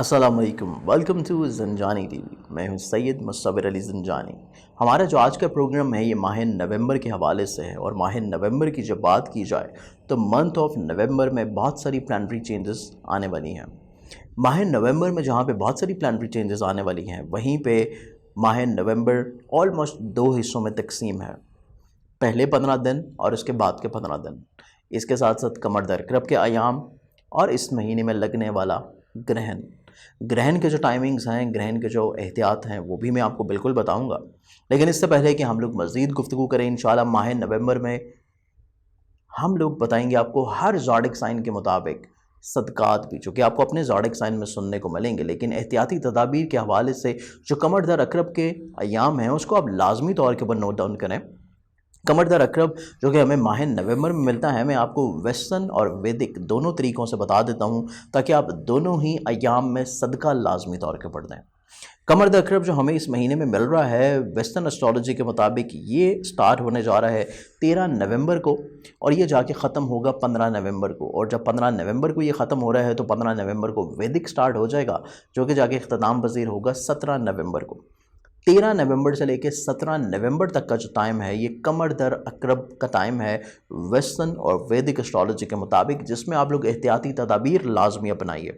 السلام علیکم، welcome to زنجانی T V. میں ہوں سید مصور علی زنجانی۔ ہمارا جو آج کا پروگرام ہے یہ ماہ نومبر کے حوالے سے ہے، اور ماہ نومبر کی جب بات کی جائے تو منتھ آف نومبر میں بہت ساری پلانٹری چینجز آنے والی ہیں۔ ماہ نومبر میں جہاں پہ بہت ساری پلانٹری چینجز آنے والی ہیں، وہیں پہ ماہ نومبر آلموسٹ 2 حصوں میں تقسیم ہے، پہلے 15 دن اور اس کے بعد کے 15 دن۔ اس کے ساتھ ساتھ قمر درکرب کے ایام اور اس مہینے میں لگنے والا گرہن کے جو ٹائمنگز ہیں، گرہن کے جو احتیاط ہیں، وہ بھی میں آپ کو بالکل بتاؤں گا۔ لیکن اس سے پہلے کہ ہم لوگ مزید گفتگو کریں، انشاءاللہ ماہ نومبر میں ہم لوگ بتائیں گے آپ کو ہر زوڈک سائن کے مطابق صدقات بھی، جو کہ آپ کو اپنے زوڈک سائن میں سننے کو ملیں گے، لیکن احتیاطی تدابیر کے حوالے سے جو قمر در اقرب کے ایام ہیں اس کو آپ لازمی طور کے اوپر نوٹ ڈاؤن کریں۔ قمر در اقرب جو کہ ہمیں ماہ نومبر میں ملتا ہے، میں آپ کو ویسٹرن اور ویدک دونوں طریقوں سے بتا دیتا ہوں تاکہ آپ دونوں ہی ایام میں صدقہ لازمی طور کے پڑھ دیں۔ قمر در اقرب جو ہمیں اس مہینے میں مل رہا ہے ویسٹرن اسٹرالوجی کے مطابق، یہ سٹارٹ ہونے جا رہا ہے 13 نومبر کو، اور یہ جا کے ختم ہوگا 15 نومبر کو۔ اور جب 15 نومبر کو یہ ختم ہو رہا ہے تو 15 نومبر کو ویدک سٹارٹ ہو جائے گا، جو کہ جا کے اختتام پذیر ہوگا 17 نومبر کو۔ 13 نومبر سے لے کے 17 نومبر تک کا جو ٹائم ہے، یہ قمر در اقرب کا ٹائم ہے ویسٹرن اور ویدک اسٹرالوجی کے مطابق، جس میں آپ لوگ احتیاطی تدابیر لازمی اپنائیے۔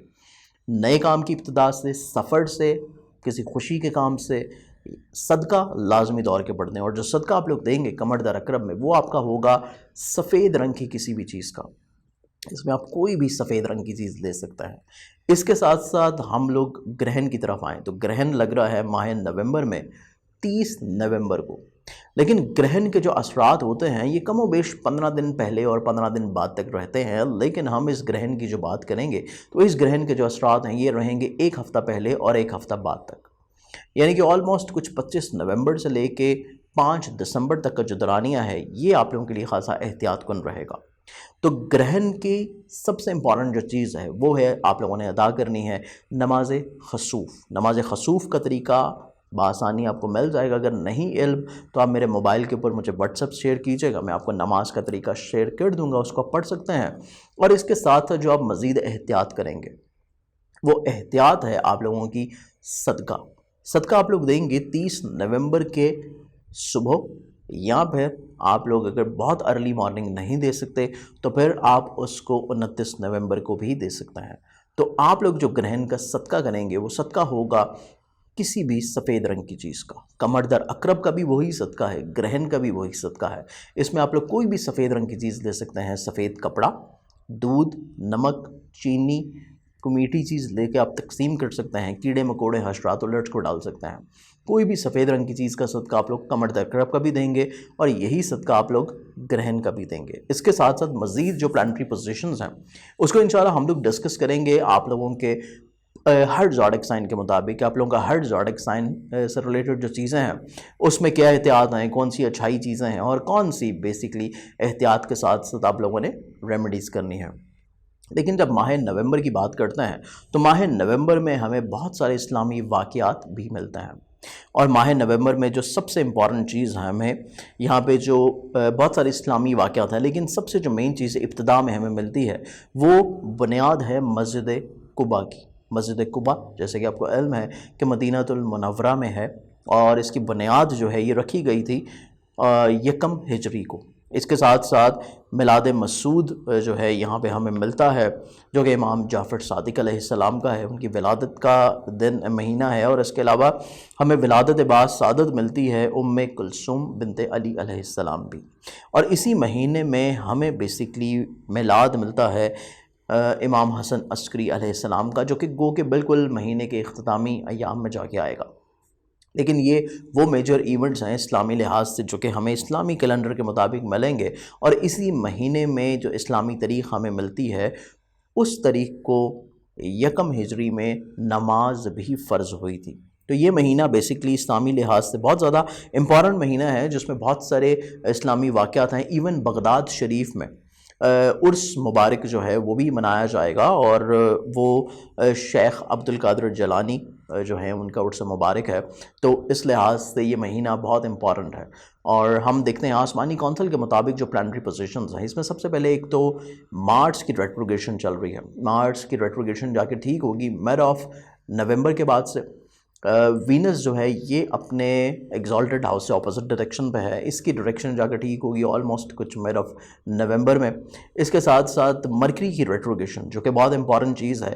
نئے کام کی ابتدا سے، سفر سے، کسی خوشی کے کام سے صدقہ لازمی طور کے پڑھنے، اور جو صدقہ آپ لوگ دیں گے قمر در اقرب میں، وہ آپ کا ہوگا سفید رنگ کی کسی بھی چیز کا۔ اس میں آپ کوئی بھی سفید رنگ کی چیز لے سکتے ہیں۔ اس کے ساتھ ساتھ ہم لوگ گرہن کی طرف آئیں تو گرہن لگ رہا ہے ماہ نومبر میں 30 نومبر کو، لیکن گرہن کے جو اثرات ہوتے ہیں یہ کم و بیش 15 دن پہلے اور 15 دن بعد تک رہتے ہیں، لیکن ہم اس گرہن کی جو بات کریں گے تو اس گرہن کے جو اثرات ہیں یہ رہیں گے 1 ہفتہ پہلے اور 1 ہفتہ بعد تک، یعنی کہ آلموسٹ کچھ 25 نومبر سے لے کے 5 دسمبر تک کا جو دورانیہ ہے یہ آپ لوگوں کے لیے خاصا احتیاط کن رہے گا۔ تو گرہن کی سب سے امپورٹنٹ جو چیز ہے وہ ہے آپ لوگوں نے ادا کرنی ہے نماز خسوف۔ نماز خسوف کا طریقہ بآسانی آپ کو مل جائے گا، اگر نہیں علم تو آپ میرے موبائل کے اوپر مجھے واٹس ایپ شیئر کیجیے گا، میں آپ کو نماز کا طریقہ شیئر کر دوں گا، اس کو آپ پڑھ سکتے ہیں۔ اور اس کے ساتھ جو آپ مزید احتیاط کریں گے وہ احتیاط ہے آپ لوگوں کی صدقہ۔ صدقہ آپ لوگ دیں گے 30 نومبر کے صبح، یا پھر آپ لوگ اگر بہت ارلی مارننگ نہیں دے سکتے تو پھر آپ اس کو 29 نومبر کو بھی دے سکتے ہیں۔ تو آپ لوگ جو گرہن کا صدقہ کریں گے وہ صدقہ ہوگا کسی بھی سفید رنگ کی چیز کا۔ قمر در اقرب کا بھی وہی صدقہ ہے، گرہن کا بھی وہی صدقہ ہے۔ اس میں آپ لوگ کوئی بھی سفید رنگ کی چیز لے سکتے ہیں، سفید کپڑا، دودھ، نمک، چینی، کوئی میٹھی چیز لے کے آپ تقسیم کر سکتے ہیں، کیڑے مکوڑے، حشرات الرٹ کو ڈال سکتے ہیں۔ کوئی بھی سفید رنگ کی چیز کا صدقہ آپ لوگ قمر در اقرب کا بھی دیں گے، اور یہی صدقہ آپ لوگ گرہن کا بھی دیں گے۔ اس کے ساتھ ساتھ مزید جو پلانٹری پوزیشنز ہیں اس کو انشاءاللہ ہم لوگ ڈسکس کریں گے آپ لوگوں کے ہر زوڈک سائن کے مطابق، آپ لوگوں کا ہر زوڈک سائن سے ریلیٹڈ جو چیزیں ہیں اس میں کیا احتیاط ہیں، کون سی اچھائی چیزیں ہیں، اور کون سی بیسکلی احتیاط کے ساتھ ساتھ آپ لوگوں نے ریمیڈیز کرنی ہے۔ لیکن جب ماہ نومبر کی بات کرتے ہیں تو ماہ نومبر میں ہمیں بہت سارے اسلامی واقعات بھی ملتے ہیں، اور ماہ نومبر میں جو سب سے امپورٹنٹ چیز ہے، ہمیں یہاں پہ جو بہت سارے اسلامی واقعات ہیں، لیکن سب سے جو مین چیز ابتدا میں ہمیں ملتی ہے وہ بنیاد ہے مسجد قباء کی۔ مسجد قباء جیسے کہ آپ کو علم ہے کہ مدینہ المنورہ میں ہے، اور اس کی بنیاد جو ہے یہ رکھی گئی تھی 1 ہجری کو۔ اس کے ساتھ ساتھ میلاد مسعود جو ہے یہاں پہ ہمیں ملتا ہے، جو کہ امام جعفر صادق علیہ السلام کا ہے، ان کی ولادت کا دن مہینہ ہے۔ اور اس کے علاوہ ہمیں ولادت باعث سعادت ملتی ہے ام کلثوم بنت علی علیہ السلام بھی، اور اسی مہینے میں ہمیں بیسکلی میلاد ملتا ہے امام حسن عسکری علیہ السلام کا، جو کہ گو کہ بالکل مہینے کے اختتامی ایام میں جا کے آئے گا۔ لیکن یہ وہ میجر ایونٹس ہیں اسلامی لحاظ سے جو کہ ہمیں اسلامی کیلنڈر کے مطابق ملیں گے، اور اسی مہینے میں جو اسلامی تاریخ ہمیں ملتی ہے اس تاریخ کو 1 ہجری میں نماز بھی فرض ہوئی تھی۔ تو یہ مہینہ بیسکلی اسلامی لحاظ سے بہت زیادہ امپورٹنٹ مہینہ ہے، جس میں بہت سارے اسلامی واقعات ہیں۔ ایون بغداد شریف میں عرس مبارک جو ہے وہ بھی منایا جائے گا، اور وہ شیخ عبد القادر جیلانی جو ہیں ان کا عرس مبارک ہے۔ تو اس لحاظ سے یہ مہینہ بہت امپورٹنٹ ہے، اور ہم دیکھتے ہیں آسمانی کونسل کے مطابق جو پلانٹری پوزیشنز ہیں اس میں سب سے پہلے ایک تو مارس کی ریٹروگیشن چل رہی ہے۔ مارس کی ریٹروگیشن جا کے ٹھیک ہوگی مڈ آف نومبر کے بعد سے وینس جو ہے یہ اپنے ایگزالٹڈ ہاؤس سے اپوزٹ ڈائریکشن پہ ہے، اس کی ڈائریکشن جا کے ٹھیک ہوگی آلموسٹ کچھ مڈ آف نومبر میں۔ اس کے ساتھ ساتھ مرکری کی ریٹروگیشن جو کہ بہت امپورٹنٹ چیز ہے،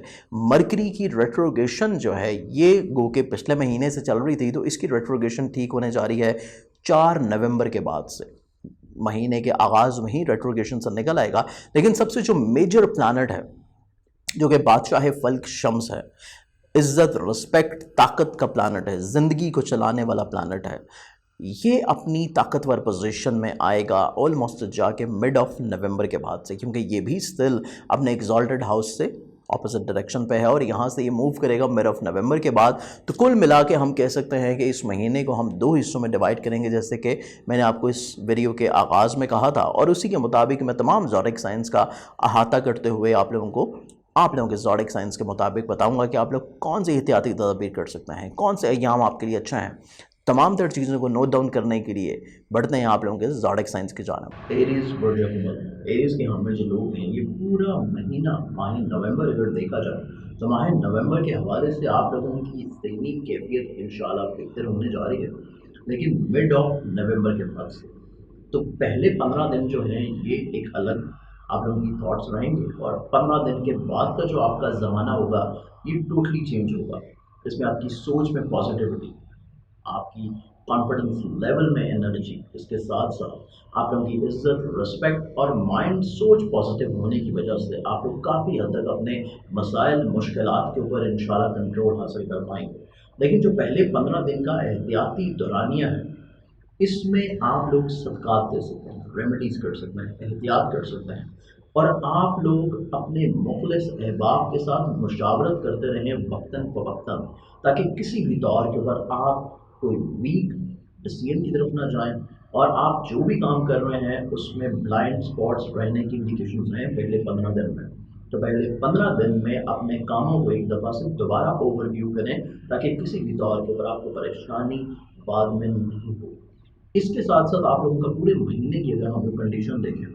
مرکری کی ریٹروگیشن جو ہے یہ گو کہ پچھلے مہینے سے چل رہی تھی، تو اس کی ریٹروگیشن ٹھیک ہونے جا رہی ہے 4 نومبر کے بعد سے، مہینے کے آغاز میں ہی ریٹروگیشن سے نکل آئے گا۔ لیکن سب سے جو میجر پلانٹ ہے جو کہ بادشاہ فلک شمس ہے، عزت، رسپیکٹ، طاقت کا پلانٹ ہے، زندگی کو چلانے والا پلانٹ ہے، یہ اپنی طاقتور پوزیشن میں آئے گا آلموسٹ جا کے مڈ آف نومبر کے بعد سے، کیونکہ یہ بھی سٹل اپنے ایگزالٹڈ ہاؤس سے اپوزٹ ڈائریکشن پہ ہے اور یہاں سے یہ موو کرے گا مڈ آف نومبر کے بعد۔ تو کل ملا کے ہم کہہ سکتے ہیں کہ اس مہینے کو ہم 2 حصوں میں ڈیوائڈ کریں گے، جیسے کہ میں نے آپ کو اس ویڈیو کے آغاز میں کہا تھا، اور اسی کے مطابق میں تمام زوڈک سائنس کا احاطہ کرتے ہوئے آپ لوگوں کے زوڈک سائنس کے مطابق بتاؤں گا کہ آپ لوگ کون سے احتیاطی تدابیر کر سکتے ہیں، کون سے ایام آپ کے لیے اچھا ہیں۔ تمام تر چیزوں کو نوٹ ڈاؤن کرنے کے لیے بڑھتے ہیں آپ لوگوں کے زوڈک سائنس کی جانب۔ ایریز برج حمل، ایریز کے حامل جو لوگ ہیں، یہ پورا مہینہ ماہ نومبر اگر دیکھا جائے تو ماہ نومبر کے حوالے سے آپ لوگوں کی ذہنی کیفیت انشاءاللہ بہتر ہونے جا رہی ہے، لیکن مڈ آف نومبر کے بعد سے تو پہلے 15 دن جو ہیں یہ ایک الگ آپ لوگوں کی تھاٹس رہیں گے، اور 15 دن کے بعد کا جو آپ کا زمانہ ہوگا یہ ٹوٹلی چینج ہوگا۔ اس میں آپ کی سوچ میں پازیٹیوٹی، آپ کی کانفیڈنس لیول میں انرجی، اس کے ساتھ ساتھ آپ لوگوں کی عزت، رسپیکٹ اور مائنڈ سوچ پازیٹیو ہونے کی وجہ سے آپ لوگ کافی حد تک اپنے مسائل، مشکلات کے اوپر انشاءاللہ کنٹرول حاصل کر پائیں گے۔ لیکن جو پہلے 15 دن کا احتیاطی دورانیہ ہے، اس میں آپ لوگ صدقات دے سکتے ہیں، ریمیڈیز کر سکتے ہیں، احتیاط کر سکتے ہیں، اور آپ لوگ اپنے مخلص احباب کے ساتھ مشاورت کرتے رہیں وقتاً فوقتاً، تاکہ کسی بھی دور کے اوپر آپ کوئی ویک ڈیسیژن کی طرف نہ جائیں، اور آپ جو بھی کام کر رہے ہیں اس میں بلائنڈ اسپاٹس رہنے کی انڈیکیشنز ہیں پہلے 15 دن میں۔ تو پہلے 15 دن میں اپنے کاموں کو ایک دفعہ سے دوبارہ اوور ویو کریں، تاکہ کسی بھی دور کے اوپر آپ کو پریشانی بعد میں نہیں ہو۔ اس کے ساتھ ساتھ آپ لوگوں کا پورے مہینے کی اگر ہم لوگ کنڈیشن دیکھیں،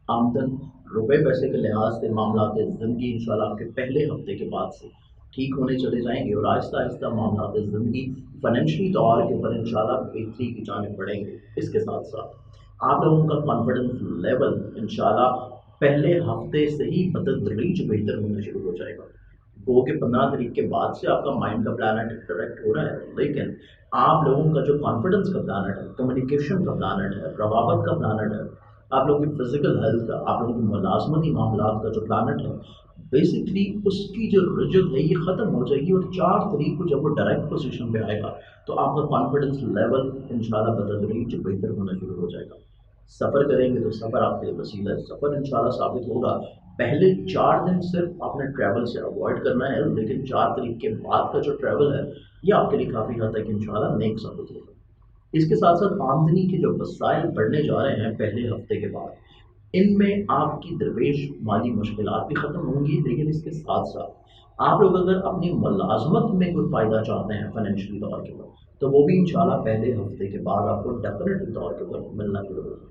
آمدن، روپے پیسے کے لحاظ سے معاملات زندگی انشاءاللہ آپ کے پہلے ہفتے کے بعد سے ٹھیک ہونے چلے جائیں گے، اور آہستہ آہستہ معاملات زندگی فائنینشلی طور کے اوپر انشاءاللہ بہتری کی جانب بڑھیں گے۔ اس کے ساتھ ساتھ آپ لوگوں کا کانفیڈنس لیول انشاءاللہ پہلے ہفتے سے ہی بتدریج بہتر ہونا شروع ہو جائے گا۔ وہ کہ 15 تاریخ کے بعد سے آپ کا مائنڈ کا پلانٹ ڈائریکٹ ہو رہا ہے، لیکن آپ لوگوں کا جو کانفیڈنس کا پلانٹ ہے، کمیونیکیشن کا پلانٹ ہے، روابط کا پلانٹ ہے، آپ لوگوں کی فزیکل ہیلتھ کا، آپ لوگوں کی ملازمتی معاملات کا جو پلانٹ ہے، بیسکلی اس کی جو رجت ہے یہ ختم ہو جائے گی، اور 4 تاریخ کو جب وہ ڈائریکٹ پوزیشن پہ آئے گا تو آپ کا کانفیڈنس لیول انشاءاللہ بتدریج بہتر ہونا شروع ہو جائے گا۔ سفر کریں گے تو سفر آپ کے لیے وسیلہ ہے، سفر انشاءاللہ ثابت ہوگا۔ پہلے 4 دن صرف آپ نے ٹریول سے اوائڈ کرنا ہے، لیکن 4 تاریخ کے بعد کا جو ٹریول ہے یہ آپ کے لیے کافی حد تک انشاءاللہ نیک ثابت ہوگا۔ اس کے ساتھ ساتھ آمدنی کے جو وسائل بڑھنے جا رہے ہیں پہلے ہفتے کے بعد، ان میں آپ کی درویش مالی مشکلات بھی ختم ہوں گی، لیکن اس کے ساتھ ساتھ آپ لوگ اگر اپنی ملازمت میں کوئی فائدہ چاہتے ہیں فائنینشلی طور کے اوپر، تو وہ بھی انشاءاللہ پہلے ہفتے کے بعد آپ کو ڈیفینیٹلی طور کے اوپر ملنا شروع ہوگا۔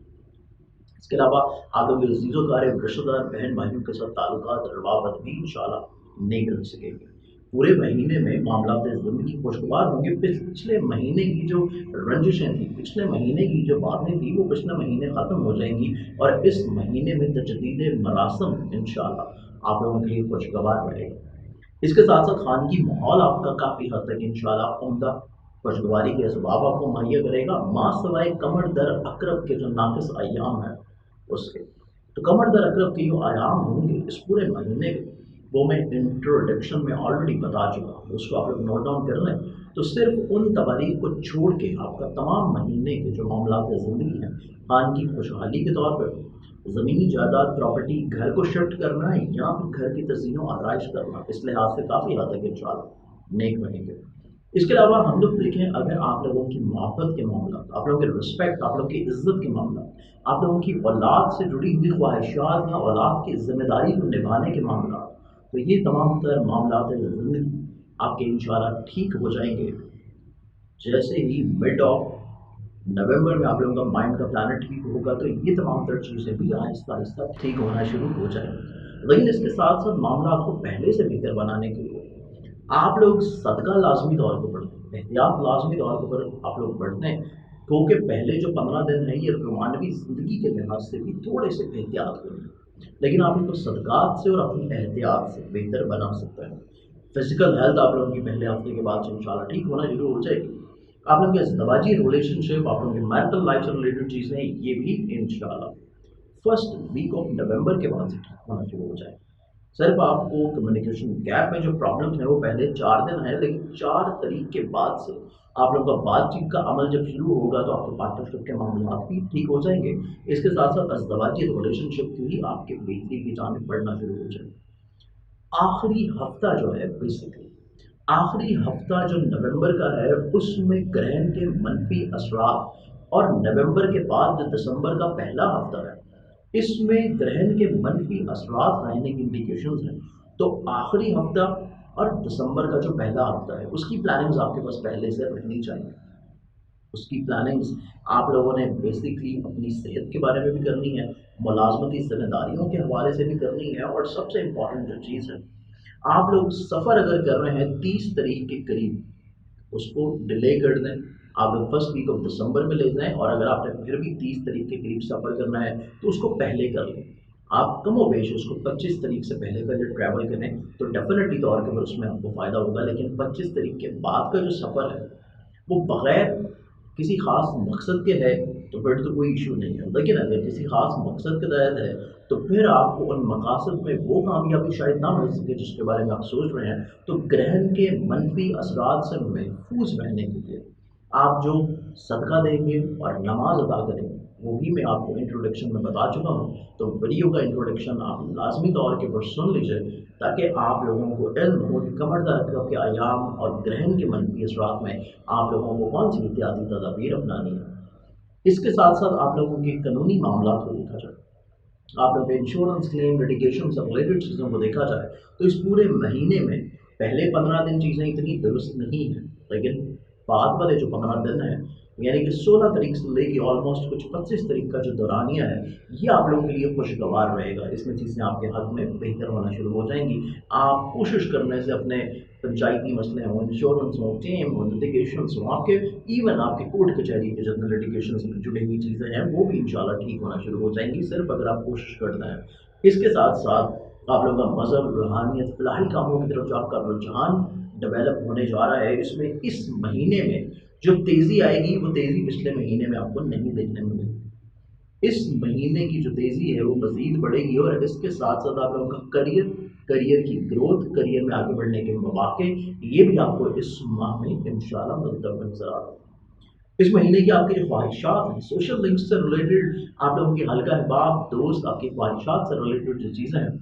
اس کے علاوہ آپ لوگ عزیز و قارب رشتہ دار بہن بھائیوں کے ساتھ تعلقات، روابط بھی انشاءاللہ نیک رہ سکیں گے۔ پورے مہینے میں معاملات زندگی خوشگوار ہوں گے۔ پچھلے مہینے کی جو رنجشیں تھیں، پچھلے مہینے کی جو باتیں تھیں، وہ پچھلے مہینے ختم ہو جائیں گی، اور اس مہینے میں تجدید مراسم انشاءاللہ آپ لوگوں کے لیے خوشگوار رہے گا۔ اس کے ساتھ ساتھ خانگی ماحول آپ کا کافی حد تک انشاءاللہ عمدہ خوشگواری کے اسباب آپ کو مہیا کرے گا، ماں سوائے کمر در اقرب کے جو ناقص ایام ہیں اس کے۔ تو کمر در اقرب کے جو ایام ہوں گے اس پورے مہینے کے، وہ میں انٹروڈکشن میں آلریڈی بتا چکا ہوں، اس کو آپ لوگ نوٹ ڈاؤن کر لیں۔ تو صرف ان تواریخ کو چھوڑ کے آپ کا تمام مہینے کے جو معاملات زندگی ہیں، خان کی خوشحالی کے طور پر زمینی جائیداد، پراپرٹی، گھر کو شفٹ کرنا ہے یا پھر گھر کی تزئین و آرائش کرنا، اس لحاظ سے کافی حد تک انشاءاللہ نیک رہیں گے۔ اس کے علاوہ ہم لوگ دیکھیں، اگر آپ لوگوں کی محبت کے معاملات، آپ لوگوں کے رسپیکٹ، آپ لوگوں کی عزت کے معاملات، آپ لوگوں کی اولاد سے جڑی ہوئی خواہشات یا اولاد کی ذمہ داری کو نبھانے کے معاملات، تو یہ تمام تر معاملات زندگی آپ کے انشاءاللہ ٹھیک ہو جائیں گے۔ جیسے ہی مڈ آف نومبر میں آپ لوگوں کا مائنڈ کا پلانٹ ٹھیک ہوگا تو یہ تمام تر چیزیں بھی آہستہ آہستہ ٹھیک ہونا شروع ہو جائیں گی۔ لیکن اس کے ساتھ ساتھ معاملات کو پہلے سے بہتر بنانے کے لیے आप लोग सदका लाजमी तौर पर पढ़ते हैं, एहतियात लाजमी तौर पर आप लोग पढ़ते हैं, क्योंकि पहले जो 15 दिन है ये रोमानवी ज़िंदगी के लिहाज से भी थोड़े से एहतियात करें, लेकिन आप इनको सदकात से और अपनी एहतियात से बेहतर बना सकते हैं। फिजिकल हेल्थ आप लोगों की पहले हफ्ते के बाद से इंशाल्लाह ठीक होना शुरू हो जाएगी। आप लोगों के ज़वाजी रिलेशनशिप, आप लोगों की मैरिटल लाइफ से रिलेटेड चीज़ें, ये भी इंशाल्लाह फर्स्ट वीक ऑफ नवंबर के बाद से ठीक होना शुरू हो जाए। सिर्फ आपको कम्युनिकेशन गैप में जो प्रॉब्लम्स हैं वो पहले 4 दिन है, लेकिन 4 तारीख के बाद से आप लोगों का बातचीत का अमल जब शुरू होगा तो आपके पार्टनरशिप के मामला भी ठीक हो जाएंगे। इसके साथ साथ अज़दवाजी रिलेशनशिप भी आपके बेहतरी की जानिब बढ़ना शुरू हो जाएगी। आखिरी हफ्ता जो है बेसिकली आखिरी हफ्ता जो नवंबर का है उसमें ग्रहण के मनफी असरात, और नवंबर के बाद जो दिसंबर का पहला हफ्ता है इसमें ग्रहण के मनफी असरात रहने की इंडिकेशंस हैं। तो आखिरी हफ्ता और दिसंबर का जो पहला हफ्ता है उसकी प्लानिंग्स आपके पास पहले से रहनी चाहिए। उसकी प्लानिंग्स आप लोगों ने बेसिकली अपनी सेहत के बारे में भी करनी है, मुलाजमती जिम्मेदारियों के हवाले से भी करनी है, और सबसे इम्पॉर्टेंट जो चीज़ है, आप लोग सफ़र अगर कर रहे हैं 30 तारीख के करीब उसको डिले कर दें। आप लोग फर्स्ट वीक ऑफ दिसंबर में ले जाएं, और अगर आपने फिर भी 30 तारीख के करीब सफ़र करना है तो उसको पहले कर लें। आप कमो बेश उसको 25 तारीख से पहले पहले ट्रैवल करें तो डेफिनेटली तौर पर उसमें आपको फ़ायदा होगा। लेकिन 25 तारीख के बाद का जो सफ़र है वो बग़ैर किसी ख़ास मकसद के है तो फिर तो कोई इशू नहीं है, लेकिन अगर किसी ख़ास मकसद के तहत है तो फिर आपको उन मकासद में वो कामयाबी शायद ना मिल सके जिसके बारे में आप सोच रहे हैं। तो ग्रहण के मनफी असरात से महफूज रहने के लिए आप जो सदका देंगे और नमाज अदा करेंगे वो भी मैं आपको इंट्रोडक्शन में बता चुका हूँ। तो वीडियो का इंट्रोडक्शन आप लाजमी तौर के ऊपर सुन लीजिए ताकि आप लोगों को इल्म हो कि कमर दर्द के आयाम और ग्रहण के मनफी असरात में आप लोगों को कौन सी एहतियाती तदाबीर अपनानी है। इसके साथ साथ आप लोगों के कानूनी मामला को देखा जाए, आप लोगों के इंश्योरेंस क्लेम लिटिगेशन से रिलेटेड चीज़ों को देखा जाए तो इस पूरे महीने में पहले 15 दिन चीज़ें इतनी दुरुस्त नहीं हैं, लेकिन बाद वाले जो 15 दिन हैं यानी कि 16 तारीख से लेके ऑलमोस्ट कुछ 25 तारीख का जो दौरानिया है ये आप लोगों के लिए खुशगवार रहेगा। इसमें चीज़ें आपके हक में बेहतर होना शुरू हो जाएंगी। आप कोशिश करने से अपने पंचायती मसले हों, इंश्योरेंस हो, क्लेम हो, लिटिगेशंस हो, आपके इवन आपके कोर्ट कचहरी के जितने लिटिगेशन से जुड़ी हुई चीज़ें हैं वो भी इंशाल्लाह ठीक होना शुरू हो जाएंगी, सिर्फ अगर आप कोशिश करते हैं। इसके साथ साथ आप लोगों का मज़हब, रूहानियत, फिलहाल कामों की तरफ जो आपका रुझान डेवलप होने जा रहा है इसमें इस महीने में जो तेज़ी आएगी वो तेज़ी पिछले महीने में आपको नहीं देखने में मिलेगी। इस महीने की जो तेज़ी है वो मज़ीद बढ़ेगी, और इसके साथ साथ आप लोगों का करियर की ग्रोथ, करियर में आगे बढ़ने के मौके ये भी आपको इस माह में इंशाल्लाह मिलता हुआ नजर आ रहा है। इस महीने की आपकी जो ख्वाहिशात हैं, सोशल लिंक्स से रिलेटेड आप लोगों के हल्का अहबाब दोस्त, आपकी ख्वाहिशात से रिलेटेड जो चीज़ें हैं,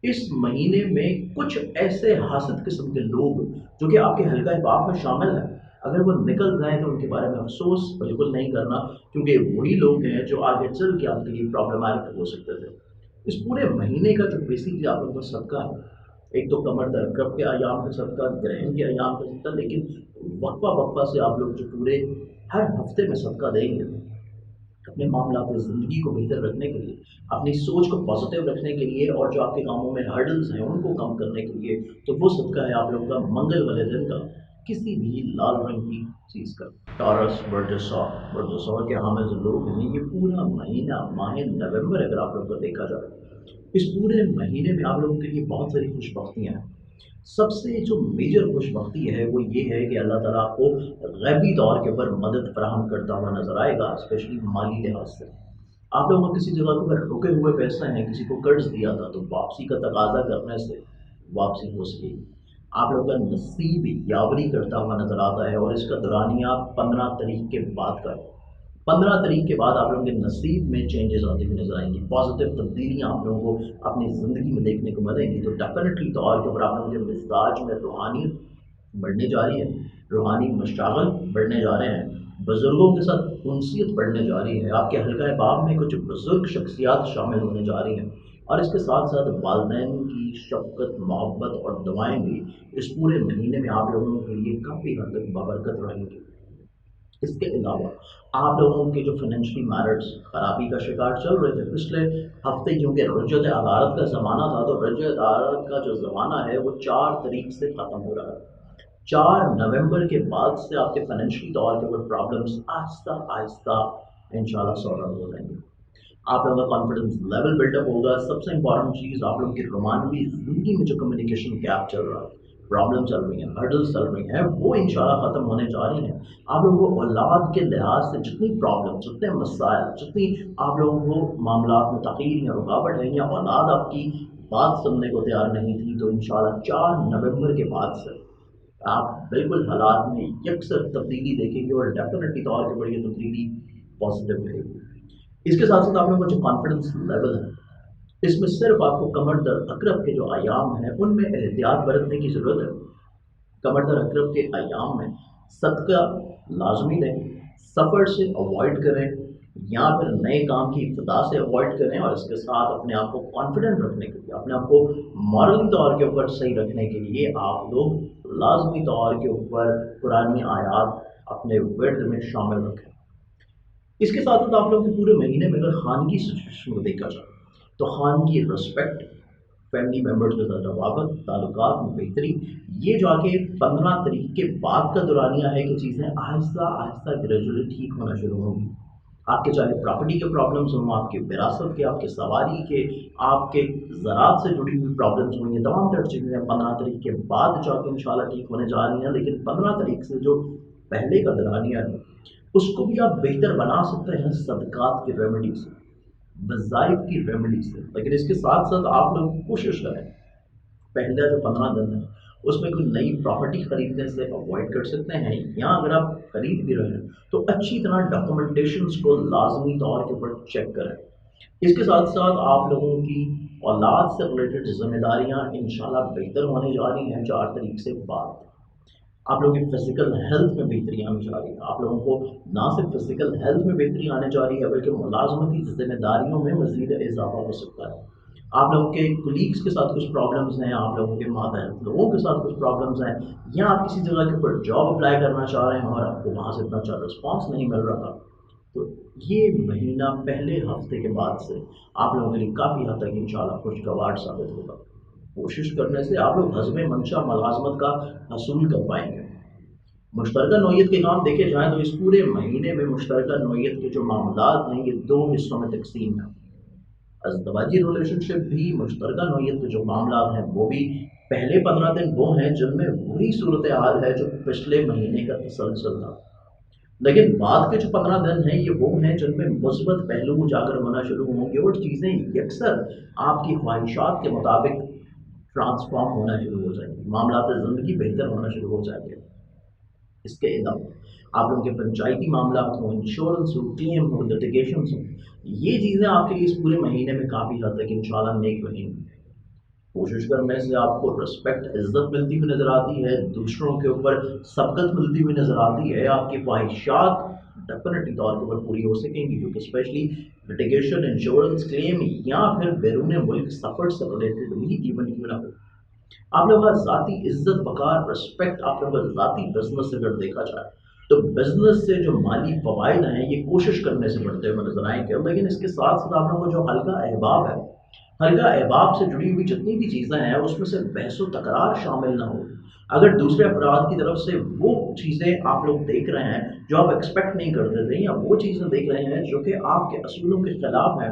इस महीने में कुछ ऐसे हासिल किस्म के लोग जो कि आपके हल्का अहबाब में शामिल हैं, अगर वो निकल जाएँ तो उनके बारे में अफसोस बिल्कुल नहीं करना, क्योंकि वही लोग हैं जो आगे चल के आपके लिए प्रॉब्लमैटिक हो सकते थे। इस पूरे महीने का जो बेसिकली आप लोगों का सदका है, एक तो कमर दर्द कब के अयाम का सदका, ग्रहण के अयाम का सदका, लेकिन वक्फा वक्फा से आप लोग जो पूरे हर हफ्ते में सदका देंगे अपने मामला को, ज़िंदगी को बेहतर रखने के लिए, अपनी सोच को पॉजिटिव रखने के लिए, और जो आपके कामों में हर्डल्स हैं उनको कम करने के लिए, तो वो सदका है आप लोगों का मंगल वाले दिन का किसी भी लाल रंग की चीज़ का। टॉरस बर्जसौर के हामिल जो लोग हैं ये पूरा महीना माह नवंबर अगर आप लोगों को देखा जाए इस पूरे महीने में आप लोगों के लिए बहुत सारी खुशबख्तियाँ हैं। सबसे जो मेजर खुशबख्ती है वो ये है कि अल्लाह ताला आपको गैबी तौर के ऊपर मदद फराहम करता हुआ नज़र आएगा, स्पेशली माली लिहाज से। आप लोगों को किसी जगह पर रुके हुए पैसे हैं, किसी को कर्ज दिया था तो वापसी का तकाजा करने से वापसी हो सकेगी। आप लोगों का नसीब यावरी करता हुआ नज़र आता है, और इसका दौरानिया 15 तारीख के बाद का है। 15 तारीख के बाद आप लोगों के नसीब में चेंजेस आती हुई नजर आएंगी, पॉजिटिव तब्दीलियाँ आप लोगों को अपनी ज़िंदगी में देखने को मिलेंगी। तो डेफिनेटली तौर के ऊपर आप लोगों के मिजाज में रूहानियत बढ़ने जा रही है, रूहानी मशागल बढ़ने जा रहे हैं, बुज़ुर्गों के साथ उनसियत बढ़ने जा रही है, आपके हल्का बाब में कुछ बुज़ुर्ग शख्सियात शामिल होने जा रही हैं, और इसके साथ साथ वालिदैन की शफ़क़त, मोहब्बत और दुआएं भी इस पूरे महीने में आप लोगों के लिए काफ़ी हद तक बाबरकत रहेंगी। اس کے علاوہ آپ لوگوں کے جو فائنینشلی میرٹس خرابی کا شکار چل رہے تھے پچھلے ہفتے، کیونکہ رجعت عدالت کا زمانہ تھا، تو رجعت عدالت کا جو زمانہ ہے وہ 4 تاریخ سے ختم ہو رہا ہے۔ 4 نومبر کے بعد سے آپ کے فائنینشلی طور کے اوپر پرابلمس آہستہ آہستہ انشاءاللہ سارٹ آؤٹ ہو جائیں گے۔ آپ لوگوں کا کانفیڈنس لیول بلٹ اپ ہوگا۔ سب سے امپورٹنٹ چیز، آپ لوگوں کی رومانوی زندگی میں جو کمیونیکیشن گیپ چل رہا ہے، پرابلم چل رہی ہیں، ہرڈلس چل رہی ہیں، وہ انشاءاللہ ختم ہونے جا رہی ہیں۔ آپ لوگوں کو اولاد کے لحاظ سے جتنی پرابلم، جتنے مسائل، جتنی آپ لوگوں کو معاملات میں تاخیر یا رکاوٹ ہے، یا اولاد آپ کی بات سننے کو تیار نہیں تھی، تو انشاءاللہ 4 نومبر کے بعد سے آپ بالکل حالات میں یکسر تبدیلی دیکھیں گے، اور ڈیفینیٹلی طور کے اوپر یہ تبدیلی پازیٹیو رہے گی۔ اس کے ساتھ ساتھ آپ لوگوں کا جو کانفیڈنس لیول ہے، اس میں صرف آپ کو کمر در اقرب کے جو ایام ہیں ان میں احتیاط برتنے کی ضرورت ہے۔ کمر در اقرب کے ایام میں صدقہ لازمی دیں، سفر سے اوائڈ کریں، یا پھر نئے کام کی ابتدا سے اوائڈ کریں، اور اس کے ساتھ اپنے آپ کو کانفیڈنٹ رکھنے کے لیے، اپنے آپ کو مورلی طور کے اوپر صحیح رکھنے کے لیے آپ لوگ لازمی طور کے اوپر پرانی آیات اپنے ورد میں شامل رکھیں۔ اس کے ساتھ ساتھ آپ لوگوں کے پورے مہینے میں اگر خانگی سچویشن کو دیکھا جائے تو خانگی رسپیکٹ، فیملی ممبرز کے ساتھ روابط، تعلقات میں بہتری، یہ جا کے 15 تاریخ کے بعد کا دورانیہ ہے کہ چیزیں آہستہ آہستہ گریجولی ٹھیک ہونا شروع ہوں گی۔ آپ کے چاہے پراپرٹی کے پرابلمس ہوں، آپ کے وراثت کے، آپ کے سواری کے، آپ کے زراعت سے جڑی ہوئی پرابلمس ہوں، یہ تمام تر چیزیں 15 تاریخ کے بعد جا کے انشاءاللہ ٹھیک ہونے جا رہی ہیں۔ لیکن 15 تاریخ سے جو پہلے کا دورانیہ ہے اس کو بھی آپ بہتر بنا سکتے ہیں صدقات کی ریمیڈی سے، وظائف کی ریمیڈی سے۔ لیکن اس کے ساتھ ساتھ آپ لوگ کوشش کریں، پہلا جو 15 دن ہے اس میں کوئی نئی پراپرٹی خریدنے سے اوائڈ کر سکتے ہیں، یا اگر آپ خرید بھی رہے ہیں تو اچھی طرح ڈاکومنٹیشنز کو لازمی طور کے اوپر چیک کریں۔ اس کے ساتھ ساتھ آپ لوگوں کی اولاد سے ریلیٹڈ ذمہ داریاں انشاءاللہ بہتر ہونے جا رہی ہیں 4 تاریخ سے بعد۔ آپ لوگوں کی فزیکل ہیلتھ میں بہتری آنے جا رہی ہے، آپ لوگوں کو نہ صرف فزیکل ہیلتھ میں بہتری آنے جا رہی ہے بلکہ ملازمتی ذمہ داریوں میں مزید اضافہ ہو سکتا ہے۔ آپ لوگوں کے کولیگس کے ساتھ کچھ پرابلمس ہیں، آپ لوگوں کے ماتحت لوگوں کے ساتھ کچھ پرابلمس ہیں، یا آپ کسی جگہ کے اوپر جاب اپلائی کرنا چاہ رہے ہیں اور آپ کو وہاں سے اتنا اچھا رسپانس نہیں مل رہا تھا، تو یہ مہینہ پہلے ہفتے کے بعد سے آپ لوگوں کے لیے کافی حد تک انشاءاللہ خوشگوار ثابت ہوگا۔ کوشش کرنے سے آپ لوگ حزب منشا ملازمت کا حصول کر پائیں گے۔ مشترکہ نوعیت کے کام دیکھے جائیں تو اس پورے مہینے میں مشترکہ نوعیت کے جو معاملات ہیں یہ 2 حصوں میں تقسیم ہیں۔ ازدواجی ریلیشن شپ بھی، مشترکہ نوعیت کے جو معاملات ہیں وہ بھی، پہلے 15 دن وہ ہیں جن میں وہی صورتحال ہے جو پچھلے مہینے کا تسلسل تھا، لیکن بعد کے جو 15 دن ہیں یہ وہ ہیں جن میں مثبت پہلو اجاگر ہونا شروع ہوں گے، اور چیزیں یکسر آپ کی خواہشات کے مطابق ٹرانسفارم ہونا شروع ہو جائیں گی، معاملات زندگی بہتر ہونا شروع ہو جائیں گے۔ اس کے علاوہ آپ لوگوں کے پنچایتی معاملات ہوں، انشورنس ہو، کلیم ہو، لٹیگیشنس ہوں، یہ چیزیں آپ کے لیے اس پورے مہینے میں کافی حد تک انشاءاللہ نیک رہیں گی۔ کوشش کرنے سے آپ کو رسپیکٹ، عزت ملتی ہوئی نظر آتی ہے، دوسروں کے اوپر سبقت ملتی ہوئی نظر آتی ہے، آپ کی خواہشات ڈیفینیٹلی طور کے اوپر پوری ہو سکیں گی، جو کہ اسپیشلی لٹیگیشن، انشورنس کلیم، یا پھر بیرون ملک سفر سے ریلیٹڈ بھی ایون کیوں نہ ہو۔ آپ لوگوں کا ذاتی عزت، وقار، رسپیکٹ، آپ لوگوں کا ذاتی بزنس سے اگر دیکھا جائے تو بزنس سے جو مالی فوائد ہیں یہ کوشش کرنے سے بڑھتے ہوئے نظر آئیں گے، لیکن اس کے ساتھ ساتھ آپ لوگوں کا جو حلقہ احباب ہے، حلقہ احباب سے جڑی ہوئی جتنی بھی چیزیں ہیں اس میں سے بحث و تکرار شامل نہ ہو۔ اگر دوسرے افراد کی طرف سے وہ چیزیں آپ لوگ دیکھ رہے ہیں جو آپ ایکسپیکٹ نہیں کرتے تھے، یا وہ چیزیں دیکھ رہے ہیں جو کہ آپ کے اصولوں کے خلاف ہیں،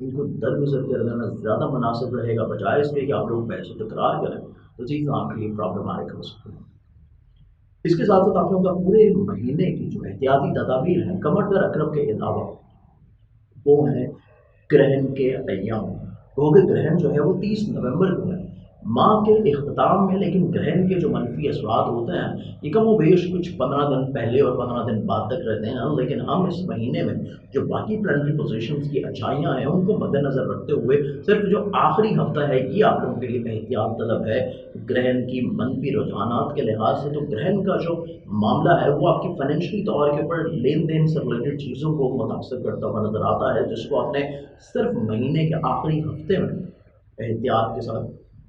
ان کو درگزر کر دینا زیادہ مناسب رہے گا، بجائے اس کے کہ آپ لوگ بحث و تکرار کریں تو چیزیں آپ کے لیے پرابلمٹک ہو سکتی ہیں۔ اس کے ساتھ ساتھ آپ لوگوں کا پورے مہینے کی جو احتیاطی تدابیر ہیں کمر در اقرب کے علاوہ وہ ہیں گرہن کے ایام، کیونکہ گرہن جو ہے وہ 30 نومبر کو ہے، ماہ کے اختتام میں، لیکن گرہن کے جو منفی اثرات ہوتے ہیں یہ کم و بیش کچھ 15 دن پہلے اور 15 دن بعد تک رہتے ہیں، لیکن ہم اس مہینے میں جو باقی پلانٹری پوزیشنز کی اچھائیاں ہیں ان کو مد نظر رکھتے ہوئے صرف جو آخری ہفتہ ہے یہ آپ لوگوں کے لیے احتیاط طلب ہے گرہن کی منفی رجحانات کے لحاظ سے۔ تو گرہن کا جو معاملہ ہے وہ آپ کی فائنینشلی طور کے اوپر لین دین سے ریلیٹڈ چیزوں کو متاثر کرتا ہوا نظر آتا ہے، جس کو آپ نے صرف مہینے کے آخری ہفتے میں احتیاط کے ساتھ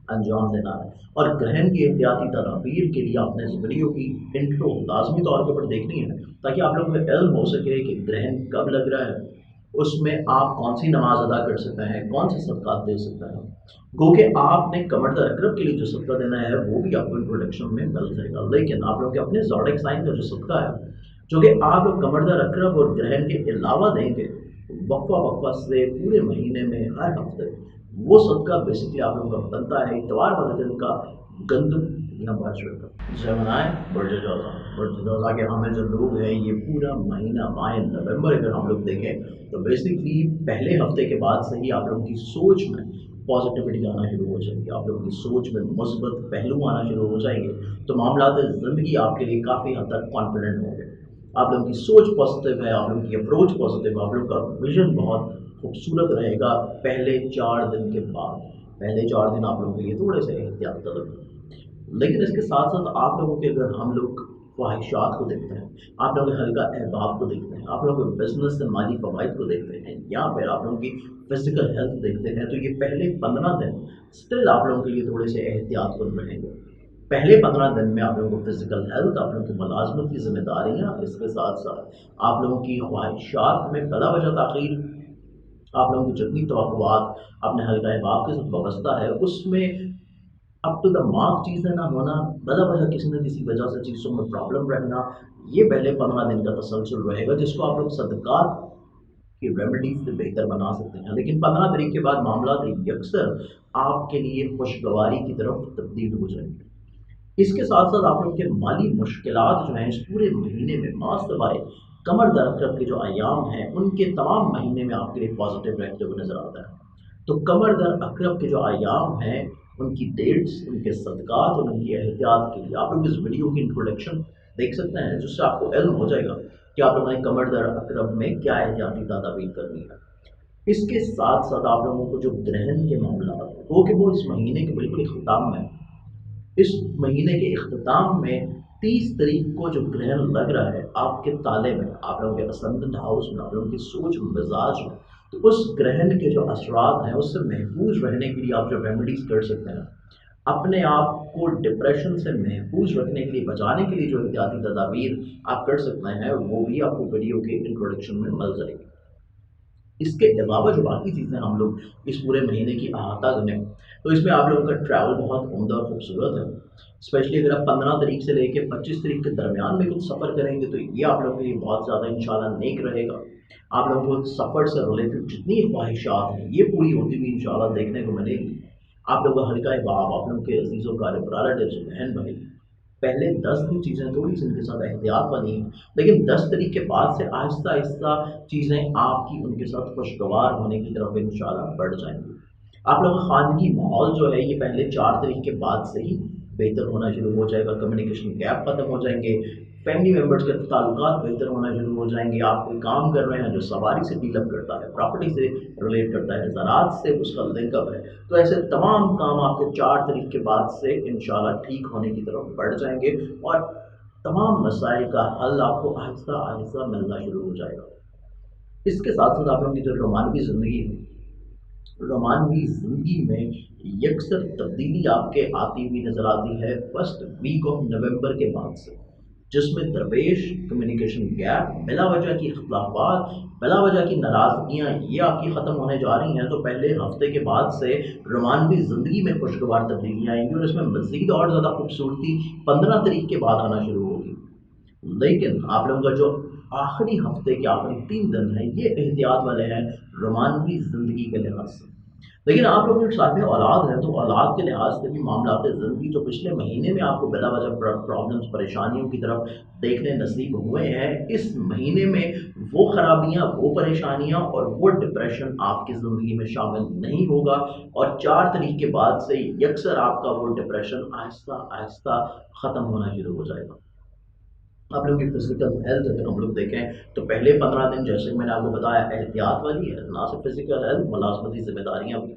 अंजाम देना है। और ग्रहण की एहतियाती तदाबीर के लिए आपने इस वीडियो की इंट्रो लाजमी तौर के ऊपर देखनी है, ताकि आप लोगों को इल्म हो सके कि ग्रहण कब लग रहा है, उसमें आप कौन सी नमाज अदा कर सकते हैं, कौन से सदक़ात दे सकते हैं। गो कि आपने कमर दर अकरब के लिए जो सदका देना है वो भी आपको इंट्रोडक्शन में मिल जाएगा, लेकिन आप लोग के अपने ज़ोडिक साइन का जो सदका है, जो कि आप लोग कमर दर अकरब और ग्रहण के अलावा देंगे वक्फा वक्फा से पूरे महीने में हर हफ्ते, वो सदका बेसिकली आप लोगों का बनता है इतवार वाले दिन का गंदम या बाजरे का। जमनाए बर्जौजा के हमें जो लोग हैं, ये पूरा महीना माह नवंबर अगर हम लोग देखें तो बेसिकली पहले हफ्ते के बाद से ही आप लोगों की सोच में पॉजिटिविटी आना शुरू हो जाएगी, आप लोगों की सोच में मुस्बत पहलू आना शुरू हो जाएंगे, तो मामलात ज़िंदगी आपके लिए काफ़ी हद तक कॉन्फिडेंट होंगे। आप लोगों की सोच पॉजिटिव है, आप लोगों की अप्रोच पॉजिटिव है, आप लोगों का विजन बहुत खूबसूरत रहेगा। पहले 4 दिन के बाद, पहले 4 दिन आप लोगों के लिए थोड़े से एहतियात तलब है। लेकिन इसके साथ साथ आप लोगों के, अगर हम लोग ख्वाहिशात को देखते हैं, आप लोगों के हल्का अहबाब को देखते हैं, आप लोगों के बिजनेस से माली फवाइद को देखते हैं, या फिर आप लोगों की फिजिकल हेल्थ देखते हैं, तो ये पहले 15 दिन स्टिल आप लोगों के लिए थोड़े से एहतियात को रहेंगे। पहले 15 दिन में आप लोगों को फिजिकल हेल्थ, आप लोगों की मुलाजमत की जिम्मेदारियाँ, इसके साथ साथ आप लोगों की ख्वाहिशात में बला वजह ताख़ीर, आप लोगों की जितनी तवक्कुआत अपने हल्का अहबाब के साथ वाबस्ता है, उसमें अप टू द मार्क चीज़ें ना होना, बला वजह किसी न किसी वजह से चीज़ों में प्रॉब्लम रहना, ये पहले 15 दिन का तसलसल रहेगा, जिसको आप लोग सदक़ात की रेमेडीज से बेहतर बना सकते हैं। लेकिन 15 तारीख के बाद मामला यकसर आपके लिए खुशगवारी की तरफ तब्दील हो जाएंगे। इसके साथ साथ आप लोग के माली मुश्किलात जो हैं इस पूरे महीने में मास्तबाए कमर दर अकरब के जो अयाम हैं, उनके तमाम महीने में आपके लिए पॉजिटिव रहते हुए नजर आता है। तो कमर दर अकरब के जो अयाम हैं, उनकी डेट्स, उनके सदक़ात और उनकी एहतियात के लिए आप लोग इस वीडियो की इंट्रोडक्शन देख सकते हैं, जिससे आपको इल्म हो जाएगा कि आप लोगों ने कमर दर अकरब में क्या एहतियाती तदाबीर करनी है। इसके साथ साथ आप लोगों को जो ग्रहण के मामला वो कि वो इस महीने के बिल्कुल इख्तिताम में, इस महीने के इख्तिताम में 30 तारीख को जो ग्रहण लग रहा है आपके ताले में, आप लोगों के असेंडेंट हाउस में, आप लोगों की सोच मिजाज में, तो उस ग्रहण के जो असरात हैं उससे महफूज रहने के लिए आप जो रेमेडीज कर सकते हैं, अपने आप को डिप्रेशन से महफूज रखने के लिए, बचाने के लिए जो एहतियाती तदाबीर आप कर सकते हैं, वो भी आपको वीडियो के इंट्रोडक्शन में मिल जाएगी। इसके अलावा जो बाकी चीज़ें हम लोग इस पूरे महीने की अहाता करें, तो इसमें आप लोगों का ट्रैवल बहुत उम्दा और खूबसूरत है। स्पेशली अगर आप 15 तारीख से लेकर 25 तारीख के दरमियान में कुछ सफ़र करेंगे, तो ये आप लोगों के लिए बहुत ज़्यादा इंशाल्लाह नेक रहेगा। आप लोगों को सफ़र से रिलेटेड जितनी ख्वाहिशात हैं, ये पूरी होती हुई इंशाल्लाह देखने को मिलेगी। आप लोगों का हल्का अहबाब, आप लोगों के अजीज़ों का रिलेटिव्स, बहन भाई, पहले 10 दिन चीज़ें थोड़ी सी उनके साथ एहतियात वाली हैं, लेकिन 10 तारीख के बाद से आहिस्ता आहिस्ता चीज़ें आपकी उनके साथ खुशगवार होने की तरफ इंशाल्लाह बढ़ जाएंगी। आप लोगों का खानगी माहौल जो है ये पहले 4 तारीख के बाद से ही बेहतर होना शुरू हो जाएगा, कम्युनिकेशन गैप ख़त्म हो जाएंगे, फैमिली मेम्बर्स के ताल्लुकात बेहतर होना शुरू हो जाएंगे। आप कोई काम कर रहे हैं जो सवारी से डीलअप करता है, प्रॉपर्टी से रिलेट करता है, ज़राअत से उसका लिंकअप है, तो ऐसे तमाम काम आपके 4 तारीख के बाद से इंशाल्लाह ठीक होने की तरफ बढ़ जाएंगे और तमाम मसाइल का हल आपको आहिस्ता आहिस्ता मिलना शुरू हो जाएगा। इसके साथ साथ आप लोगों की जो रोमानवी ज़िंदगी है, रोमानवी ज़िंदगी में यकसर तब्दीली आपके आती हुई नज़र आती है फर्स्ट वीक ऑफ नवंबर के बाद से, जिसमें दरपेश कम्युनिकेशन गैप, बिला वजह की इख्तिलाफात, बिला वजह की नाराज़गियाँ, ये आपकी ख़त्म होने जा रही हैं। तो पहले हफ्ते के बाद से रोमानवी ज़िंदगी में खुशगवार तब्दीलियाँ आएंगी और इसमें मज़ीद और ज़्यादा खूबसूरती 15 तारीख के बाद आना शुरू होगी। लेकिन आप लोगों का जो आखिरी हफ्ते के आखिरी 3 दिन हैं, ये एहतियात वाले हैं रोमानवी ज़िंदगी के लिहाज से। लेकिन आप लोगों के साथ में औलाद है, तो औलाद के लिहाज से भी मामलात ज़िंदगी जो पिछले महीने में आपको बिला वजह प्रॉब्लम्स, परेशानियों की तरफ देखने नसीब हुए हैं, इस महीने में वो खराबियाँ, वो परेशानियाँ और वो डिप्रेशन आपकी ज़िंदगी में शामिल नहीं होगा। और 4 तारीख के बाद से यकसर आपका वो डिप्रेशन आहिस्ता आहिस्ता ख़त्म होना शुरू हो जाएगा। आप लोगों की फिजिकल हेल्थ अगर हम लोग देखें, तो पहले 15 दिन जैसे मैंने आपको बताया एहतियात वाली है, ना सिर्फ फिजिकल हेल्थ, मुलाजमती जिम्मेदारियाँ भी।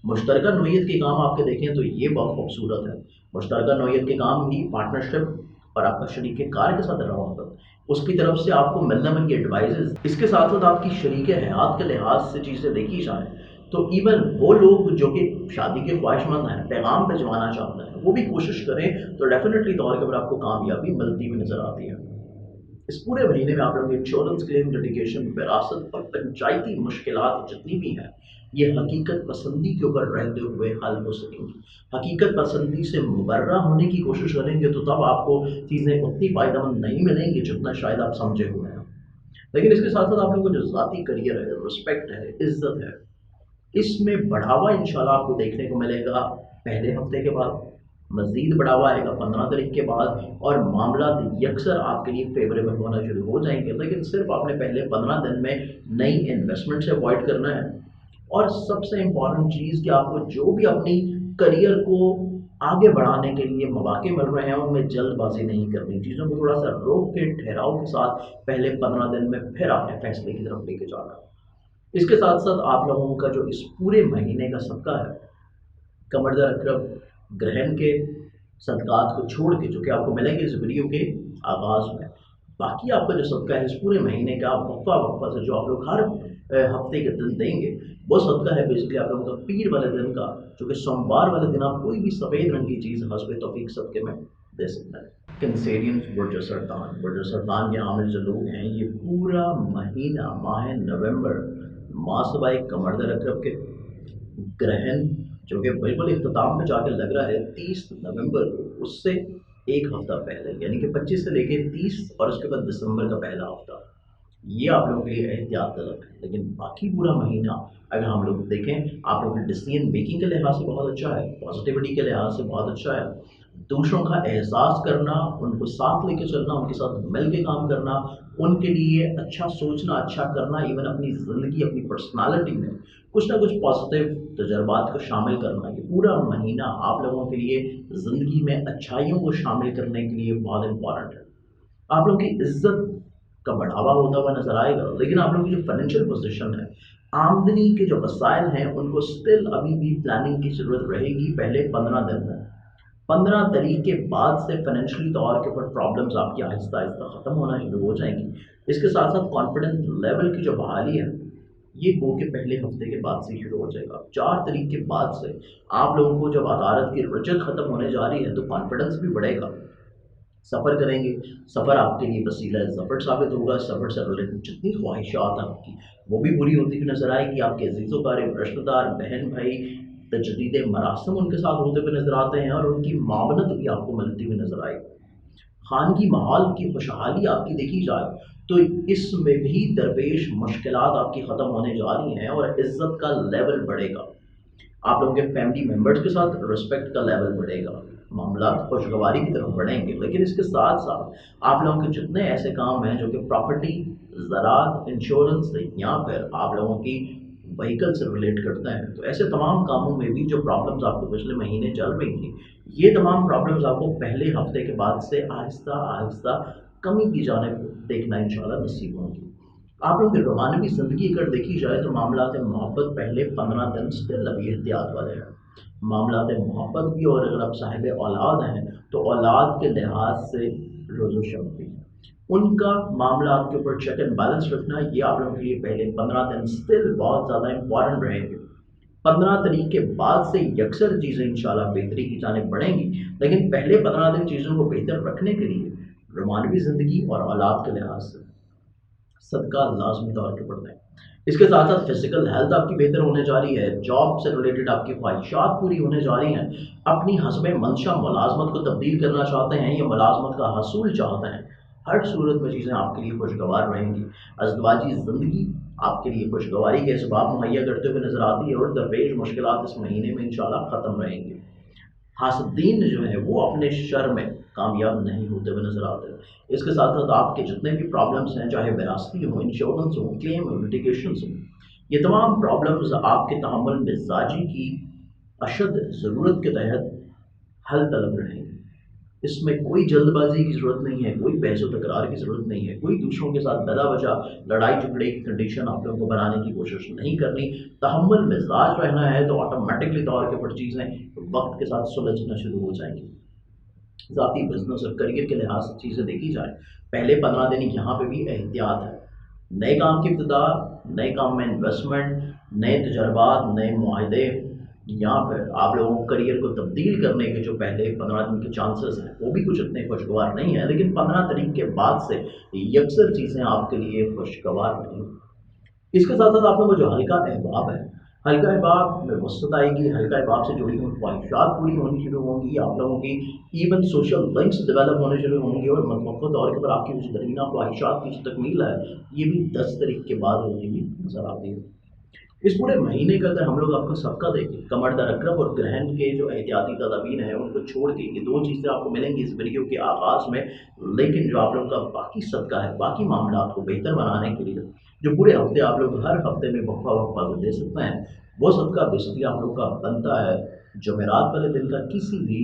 मुश्तरका नोयत के काम आपके देखें तो ये बहुत खूबसूरत है। मुश्तरका नोयत के काम भी पार्टनरशिप और आपका शरीक कार के साथ रहा होगा, उसकी तरफ से आपको मिलने वाली एडवाइजेज, इसके साथ साथ आपकी शरीक हयात के लिहाज से चीज़ें देखी जाएँ, تو ایون وہ لوگ جو کہ شادی کے خواہشمند ہیں، پیغام بھجوانا چاہتے ہیں، وہ بھی کوشش کریں تو ڈیفینیٹلی طور کے اوپر آپ کو کامیابی ملتی ہوئی نظر آتی ہے۔ اس پورے مہینے میں آپ لوگوں کے انشورنس کلیم، لٹیگیشن، وراثت اور پنچایتی مشکلات جتنی بھی ہیں یہ حقیقت پسندی کے اوپر رہتے ہوئے حل ہو سکیں گی۔ حقیقت پسندی سے مبرہ ہونے کی کوشش کریں گے تو تب آپ کو چیزیں اتنی فائدہ مند نہیں ملیں گی جتنا شاید آپ سمجھے ہوئے ہیں۔ لیکن اس کے ساتھ ساتھ آپ لوگوں کو جو ذاتی کریئر ہے، رسپیکٹ ہے، عزت ہے، اس میں بڑھاوا انشاءاللہ آپ کو دیکھنے کو ملے گا پہلے ہفتے کے بعد، مزید بڑھاوا آئے گا 15 تاریخ کے بعد، اور معاملات یکسر آپ کے لیے فیوریبل ہونا شروع ہو جائیں گے۔ لیکن صرف آپ نے پہلے 15 دن میں نئی انویسٹمنٹ سے اوائڈ کرنا ہے، اور سب سے امپورٹنٹ چیز کہ آپ کو جو بھی اپنی کریئر کو آگے بڑھانے کے لیے مواقع مل رہے ہیں ان میں جلد بازی نہیں کرنی، چیزوں کو تھوڑا سا روک کے ٹھہراؤ کے ساتھ پہلے 15 دن میں پھر آپ نے فیصلے کی طرف لے کے جانا۔ اس کے ساتھ ساتھ آپ لوگوں کا جو اس پورے مہینے کا صدقہ ہے، کمردر اکرم گرہن کے صدقات کو چھوڑ کے جو کہ آپ کو ملیں گے اس ویڈیو کے آغاز میں، باقی آپ کا جو صدقہ ہے اس پورے مہینے کا وقفہ سے جو آپ لوگ ہر ہفتے کے دن دیں گے، وہ صدقہ ہے بیسکلی آپ لوگوں کا پیر والے دن کا، جو کہ سوموار والے دن آپ کوئی بھی سفید رنگ کی چیز حسب توفیق صدقے میں دے سکتے ہیں۔ کنسیرینز برج سرطان کے عامل جو لوگ ہیں، یہ پورا مہینہ ماہ نومبر ماسوائے کمردر اکرم کے گرہن جو کہ بالکل اختتام میں جا کے لگ رہا ہے 30 نومبر کو، اس سے ایک ہفتہ پہلے یعنی کہ 25 سے لے کے 30 اور اس کے بعد دسمبر کا پہلا ہفتہ، یہ آپ لوگوں کے لیے احتیاط طلب ہے۔ لیکن باقی پورا مہینہ اگر ہم لوگ دیکھیں، آپ لوگوں کی ڈیسیژن میکنگ کے لحاظ سے بہت اچھا ہے، پازیٹیوٹی کے لحاظ سے بہت اچھا ہے، دوسروں کا احساس کرنا، ان کو ساتھ لے کے چلنا، ان کے ساتھ مل کے کام کرنا، ان کے لیے اچھا سوچنا، اچھا کرنا، ایون اپنی زندگی، اپنی پرسنالٹی میں کچھ نہ کچھ پازیٹیو تجربات کو شامل کرنا، یہ پورا مہینہ آپ لوگوں کے لیے زندگی میں اچھائیوں کو شامل کرنے کے لیے بہت امپورٹنٹ ہے۔ آپ لوگوں کی عزت کا بڑھاوا ہوتا ہوا نظر آئے گا، لیکن آپ لوگوں کی جو فائنینشیل پوزیشن ہے، آمدنی کے جو وسائل ہیں، ان کو سٹل ابھی بھی پلاننگ کی ضرورت رہے گی پہلے 15 دن میں۔ 15 تاریخ کے بعد سے فائنینشلی طور کے اوپر پرابلمز آپ کی آہستہ آہستہ ختم ہونا شروع ہو جائیں گی۔ اس کے ساتھ ساتھ کانفیڈنس لیول کی جو بحالی ہے، یہ گو کے پہلے ہفتے کے بعد سے شروع ہو جائے گا۔ 4 تاریخ کے بعد سے آپ لوگوں کو جب عدالت کی رجعت ختم ہونے جا رہی ہے تو کانفیڈنس بھی بڑھے گا، سفر کریں گے، سفر آپ کے لیے وسیلہ ظفر ثابت ہوگا، سفر سے ریلیٹڈ جتنی خواہشات آپ کی وہ بھی پوری ہوتی ہوئی نظر آئے گی۔ آپ کے عزیز و قریب رشتہ دار، بہن بھائی، تجدید مراسم ان کے ساتھ ہوتے ہوئے نظر آتے ہیں، اور ان کی معاونت بھی آپ کو ملتی ہوئی نظر آئے گی۔ خانگی ماحول کی خوشحالی آپ کی دیکھی جائے تو اس میں بھی درپیش مشکلات آپ کی ختم ہونے جا رہی ہیں اور عزت کا لیول بڑھے گا۔ آپ لوگوں کے فیملی ممبرز کے ساتھ رسپیکٹ کا لیول بڑھے گا، معاملات خوشگواری کی طرف بڑھیں گے۔ لیکن اس کے ساتھ ساتھ آپ لوگوں کے جتنے ایسے کام ہیں جو کہ پراپرٹی، زراعت، انشورنس یا پھر آپ لوگوں کی وہیکل سے ریلیٹ کرتے ہیں، تو ایسے تمام کاموں میں بھی جو پرابلمز آپ کو پچھلے مہینے چل رہی تھیں، یہ تمام پرابلمز آپ کو پہلے ہفتے کے بعد سے آہستہ آہستہ کمی کی جانب دیکھنا انشاءاللہ نصیب ہوں گی۔ آپ لوگوں کی روحانی زندگی اگر دیکھی جائے تو معاملات محبت پہلے 15 دن سٹل ابھی احتیاط والے ہیں، معاملات محبت بھی، اور اگر آپ صاحب اولاد ہیں تو اولاد کے لحاظ سے روز و شب بھی ان کا معاملات کے اوپر چیک اینڈ بیلنس رکھنا، یہ آپ لوگوں کے لیے پہلے 15 دن سٹل بہت زیادہ امپورٹنٹ رہیں گے۔ 15 تاریخ کے بعد سے یکسر چیزیں انشاءاللہ بہتری کی جانب بڑھیں گی، لیکن پہلے 15 دن چیزوں کو بہتر رکھنے کے لیے رومانوی زندگی اور اولاد کے لحاظ سے صدقہ لازمی طور پہ پڑھنا ہے۔ اس کے ساتھ ساتھ فزیکل ہیلتھ آپ کی بہتر ہونے جا رہی ہے، جاب سے ریلیٹڈ آپ کی خواہشات پوری ہونے جا رہی ہیں، اپنی حسب منشا ملازمت کو تبدیل کرنا چاہتے ہیں یا ملازمت کا حصول چاہتے ہیں، ہر صورت میں چیزیں آپ کے لیے خوشگوار رہیں گی۔ ازدواجی زندگی آپ کے لیے خوشگواری کے اسباب مہیا کرتے ہوئے نظر آتی ہے، اور درپیش مشکلات اس مہینے میں انشاءاللہ ختم رہیں گی۔ حاسدین جو ہیں وہ اپنے شر میں کامیاب نہیں ہوتے ہوئے نظر آتے ہیں۔ اس کے ساتھ ساتھ آپ کے جتنے بھی پرابلمس ہیں، چاہے وراثتی ہوں، انشورنس ہوں، کلیم ہوں، لٹیگیشنس ہوں، یہ تمام پرابلمس آپ کے تحمل مزاجی کی اشد ضرورت کے تحت حل طلب رہیں گے۔ اس میں کوئی جلد بازی کی ضرورت نہیں ہے، کوئی بحث و تکرار کی ضرورت نہیں ہے، کوئی دوسروں کے ساتھ بلا وجہ لڑائی جھگڑے کی کنڈیشن آپ لوگوں کو بنانے کی کوشش نہیں کرنی۔ تحمل مزاج رہنا ہے تو آٹومیٹکلی طور کے اوپر چیزیں وقت کے ساتھ سلجھنا شروع ہو جائیں گی۔ ذاتی بزنس اور کریئر کے لحاظ سے چیزیں دیکھی جائیں، پہلے 15 دن یہاں پہ بھی احتیاط ہے۔ نئے کام کی ابتدا नए काम में इन्वेस्टमेंट, नए तजर्बात, नए मुआहदे, या फिर आप लोगों को करियर को तब्दील करने के जो पहले 15 दिन के चांसेस हैं वो भी कुछ इतने खुशगवार नहीं है, लेकिन 15 तारीख के बाद से यकसर चीज़ें आपके लिए खुशगवार नहीं। इसके साथ साथ आप लोगों को जो हल्का अहबाब है, हल्का अहबाब में वसत आएगी, हल्का अहबाब से जुड़ी हुई ख्वाहिशात पूरी होनी शुरू होंगी, आप लोगों की इवन सोशल लिंक्स डेवलप होने शुरू होंगे, और मतवक़्क़ा तौर के ऊपर आपकी जो दरीना ख्वाहिशात की जो तकमील है ये भी 10 तारीख के बाद होती हुई नजर आती है। इस पूरे महीने का अगर हम लोग आपका सबका देखें, कमर दर अकरब और ग्रहण के जो एहतियाती तदाबीर हैं उनको छोड़ के ये दो चीज़ें आपको मिलेंगी इस वीडियो के आगाज़ में, लेकिन जो आप लोगों का बाकी सदका है, बाकी मामला को बेहतर बनाने के लिए जो पूरे हफ्ते आप लोग हर हफ्ते में वक्फा वक्फा दे सकते हैं, वो सदका बेसिकली आप लोग का बनता है जमेरात वाले दिन का किसी भी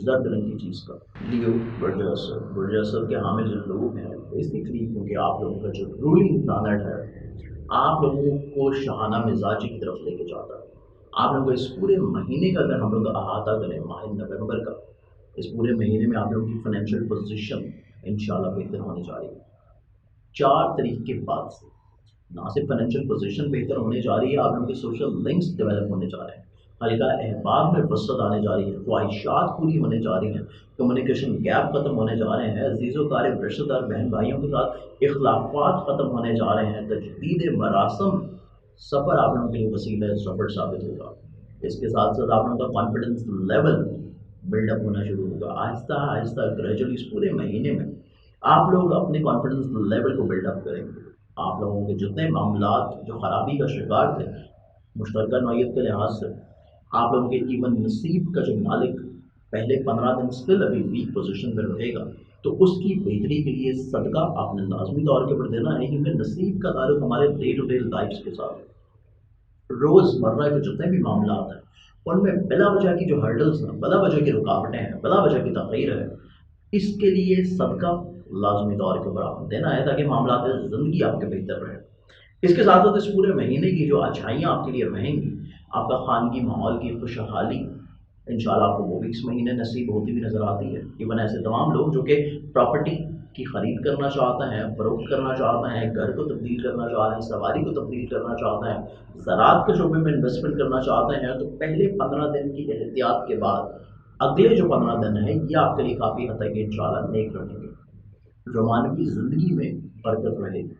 जर्द रंग की चीज़ का। लियो, बुर्ज असद के हामिल जो लोग हैं बेसिकली, क्योंकि आप लोगों का जो रूलिंग प्लानट है आप लोगों को शहाना मिजाजी की तरफ लेके जाता है। आप लोगों को इस पूरे महीने का अगर हम लोग अहाता करें, माह नवंबर का, इस पूरे महीने में आप लोगों की फाइनेंशियल पोजीशन इंशाल्लाह बेहतर होने जा रही है। 4 तारीख के बाद से ना सिर्फ फाइनेंशियल पोजीशन बेहतर होने जा रही है, आप लोगों के सोशल लिंक्स डेवलप होने जा रहे हैं, हल्का अहबाब में वसत आने जा रही है, ख्वाहिशात पूरी होने जा रही हैं, कम्युनिकेशन गैप ख़त्म होने जा रहे हैं, अजीज़ व क़रीब रिश्तेदार बहन भाइयों के साथ इख्लाफात ख़त्म होने जा रहे हैं, तजदीद मरासम सफ़र आप लोगों के लिए वसीला सफ़र साबित होगा। इसके साथ साथ आप लोगों का कॉन्फिडेंस लेवल बिल्डअप होना शुरू होगा, आहिस्ता आहिस्ता ग्रेजुअली इस पूरे महीने में आप लोग अपने कॉन्फिडेंस लेवल को बिल्डअप करेंगे। आप लोगों के जितने मामलात जो ख़राबी का शिकार थे मुश्तरका नौयत के लिहाज से, आप लोगों के इवन नसीब का जो मालिक पहले 15 दिन स्टिल अभी वीक पोजीशन पर रहेगा, तो उसकी बेहतरी के लिए सदका आपने लाजमी तौर के ऊपर देना है, क्योंकि नसीब का ताल्लुक हमारे डे टू डे लाइफ के साथ है। रोज़मर्रा के जितने भी मामला हैं उनमें बिला वजह की जो हर्डल्स हैं, बिला वजह की रुकावटें हैं, बिला वजह की तग़यीर है, इसके लिए सदका लाजमी तौर के ऊपर आपने देना है ताकि मामला ज़िंदगी आपके बेहतर रहे। इसके साथ साथ इस पूरे महीने की जो अच्छाइयाँ आपके लिए रहेंगी, आपका खानगी माहौल की खुशहाली इंशाल्लाह आपको वो भी इस महीने नसीब होती हुई नज़र आती है। इवन ऐसे तमाम लोग जो कि प्रॉपर्टी की ख़रीद करना चाहते हैं, फ़रोख्त करना चाहते हैं, घर को तब्दील करना चाहते हैं, सवारी को तब्दील करना चाहते हैं, ज़राअत के शोबे में इन्वेस्टमेंट करना चाहते हैं, तो पहले 15 दिन की एहतियात के बाद अगले जो 15 दिन हैं ये आपके लिए काफ़ी हद तक इंशाल्लाह नेक रहेंगे। रोमानवी ज़िंदगी में बरकत रहेगी।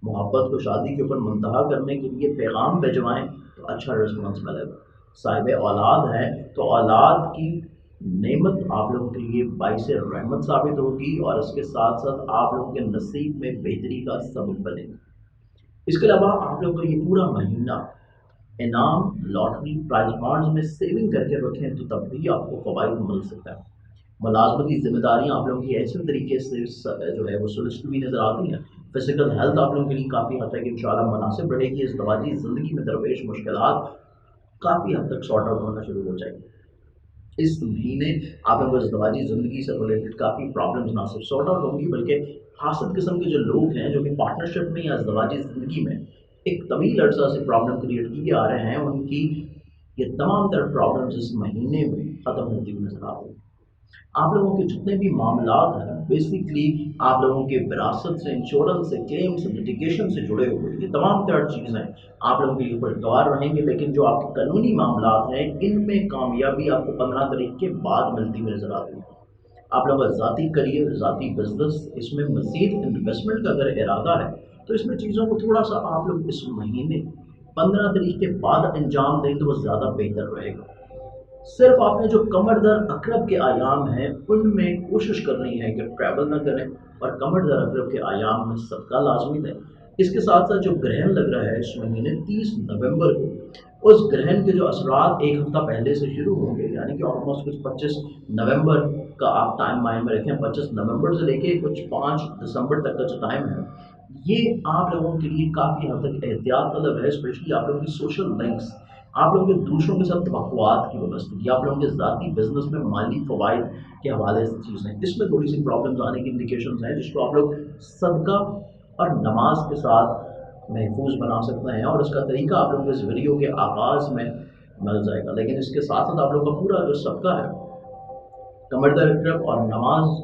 मोहब्बत को शादी के ऊपर मुंतहा करने के लिए पैगाम भिजवाएँ तो अच्छा रिस्पॉन्स मिलेगा। साहिब औलाद है तो औलाद की नेमत आप लोगों के लिए बाइस रहमत साबित होगी, और इसके साथ साथ आप लोगों के नसीब में बेहतरी का सबब बनेगा। इसके अलावा आप लोगों का ये पूरा महीना इनाम, लॉटरी, प्राइज बॉन्ड्स में सेविंग करके रखें तो तब भी आपको फ़वाइद मिल सकता है। मुलाजमती ज़िम्मेदारियाँ आप लोगों की ऐसे तरीके से जो है वो सुलझती हुई नज़र आती हैं। फिजिकल हेल्थ आप लोगों के लिए काफ़ी हद तक इंशाल्लाह मुनासिब रहेगी। इज़्दिवाजी ज़िंदगी में दरपेश मुश्किलात काफ़ी हद तक सॉर्ट आउट होना शुरू हो जाएगी। इस महीने आप लोगों को इज़्दिवाजी ज़िंदगी से रिलेटेड काफ़ी प्रॉब्लम्स ना सिर्फ सॉर्ट आउट होंगी, बल्कि हासिल किस्म के जो लोग हैं जो कि पार्टनरशिप में या इज़्दिवाजी ज़िंदगी में एक तवील अर्सा से प्रॉब्लम क्रिएट किए आ रहे हैं, उनकी ये तमाम तरह प्रॉब्लम्स इस महीने में ख़त्म होती हुई नजर आती हैं। आप लोगों के जितने भी मामलात हैं बेसिकली आप लोगों के विरासत से, इंश्योरेंस से, क्लेम से, लिटिगेशन से जुड़े हुए ये तमाम तरह चीज़ें आप लोगों के लिए खुशगवार रहेंगे, लेकिन जो आपके कानूनी मामलात हैं इनमें कामयाबी आपको 15 तारीख के बाद मिलती हुई नजर आती है। आप लोगों का ज़ाती करियर, ज़ाती बिजनेस, इसमें मज़ीद इन्वेस्टमेंट का अगर इरादा है तो इसमें चीज़ों को थोड़ा सा आप लोग इस महीने 15 तारीख के बाद अंजाम दें तो वो ज़्यादा बेहतर रहेगा। सिर्फ आपने जो कमर दर अकरब के आयाम हैं उनमें कोशिश करनी है कि ट्रैवल ना करें, और कमर दर अकरब के आयाम में सदका लाजमी दें। इसके साथ साथ जो ग्रहण लग रहा है इस महीने 30 नवंबर को, उस ग्रहण के जो असरात एक हफ्ता पहले से शुरू होंगे, यानी कि ऑलमोस्ट कुछ 25 नवंबर का आप टाइम माइंड में रखें, 25 नवंबर से लेके कुछ 5 दिसंबर तक का जो टाइम है ये आप लोगों के लिए काफ़ी हद तक एहतियात तलब है, स्पेशली आप लोगों की सोशल लिंक्स, आप लोगों के दूसरों के साथ तवक्कुआत की वाबस्तगी, आप लोगों के ज़ाती बिजनेस में माली फ़वाइद के हवाले से चीज़ें, इसमें थोड़ी सी प्रॉब्लम्स आने की इंडिकेशंस हैं, जिसको आप लोग सदका और नमाज के साथ महफूज बना सकते हैं, और उसका तरीका आप लोगों को इस वीडियो के आगाज़ में मिल जाएगा। लेकिन इसके साथ साथ आप लोग का पूरा जो सदका है कमर दर अकरब और नमाज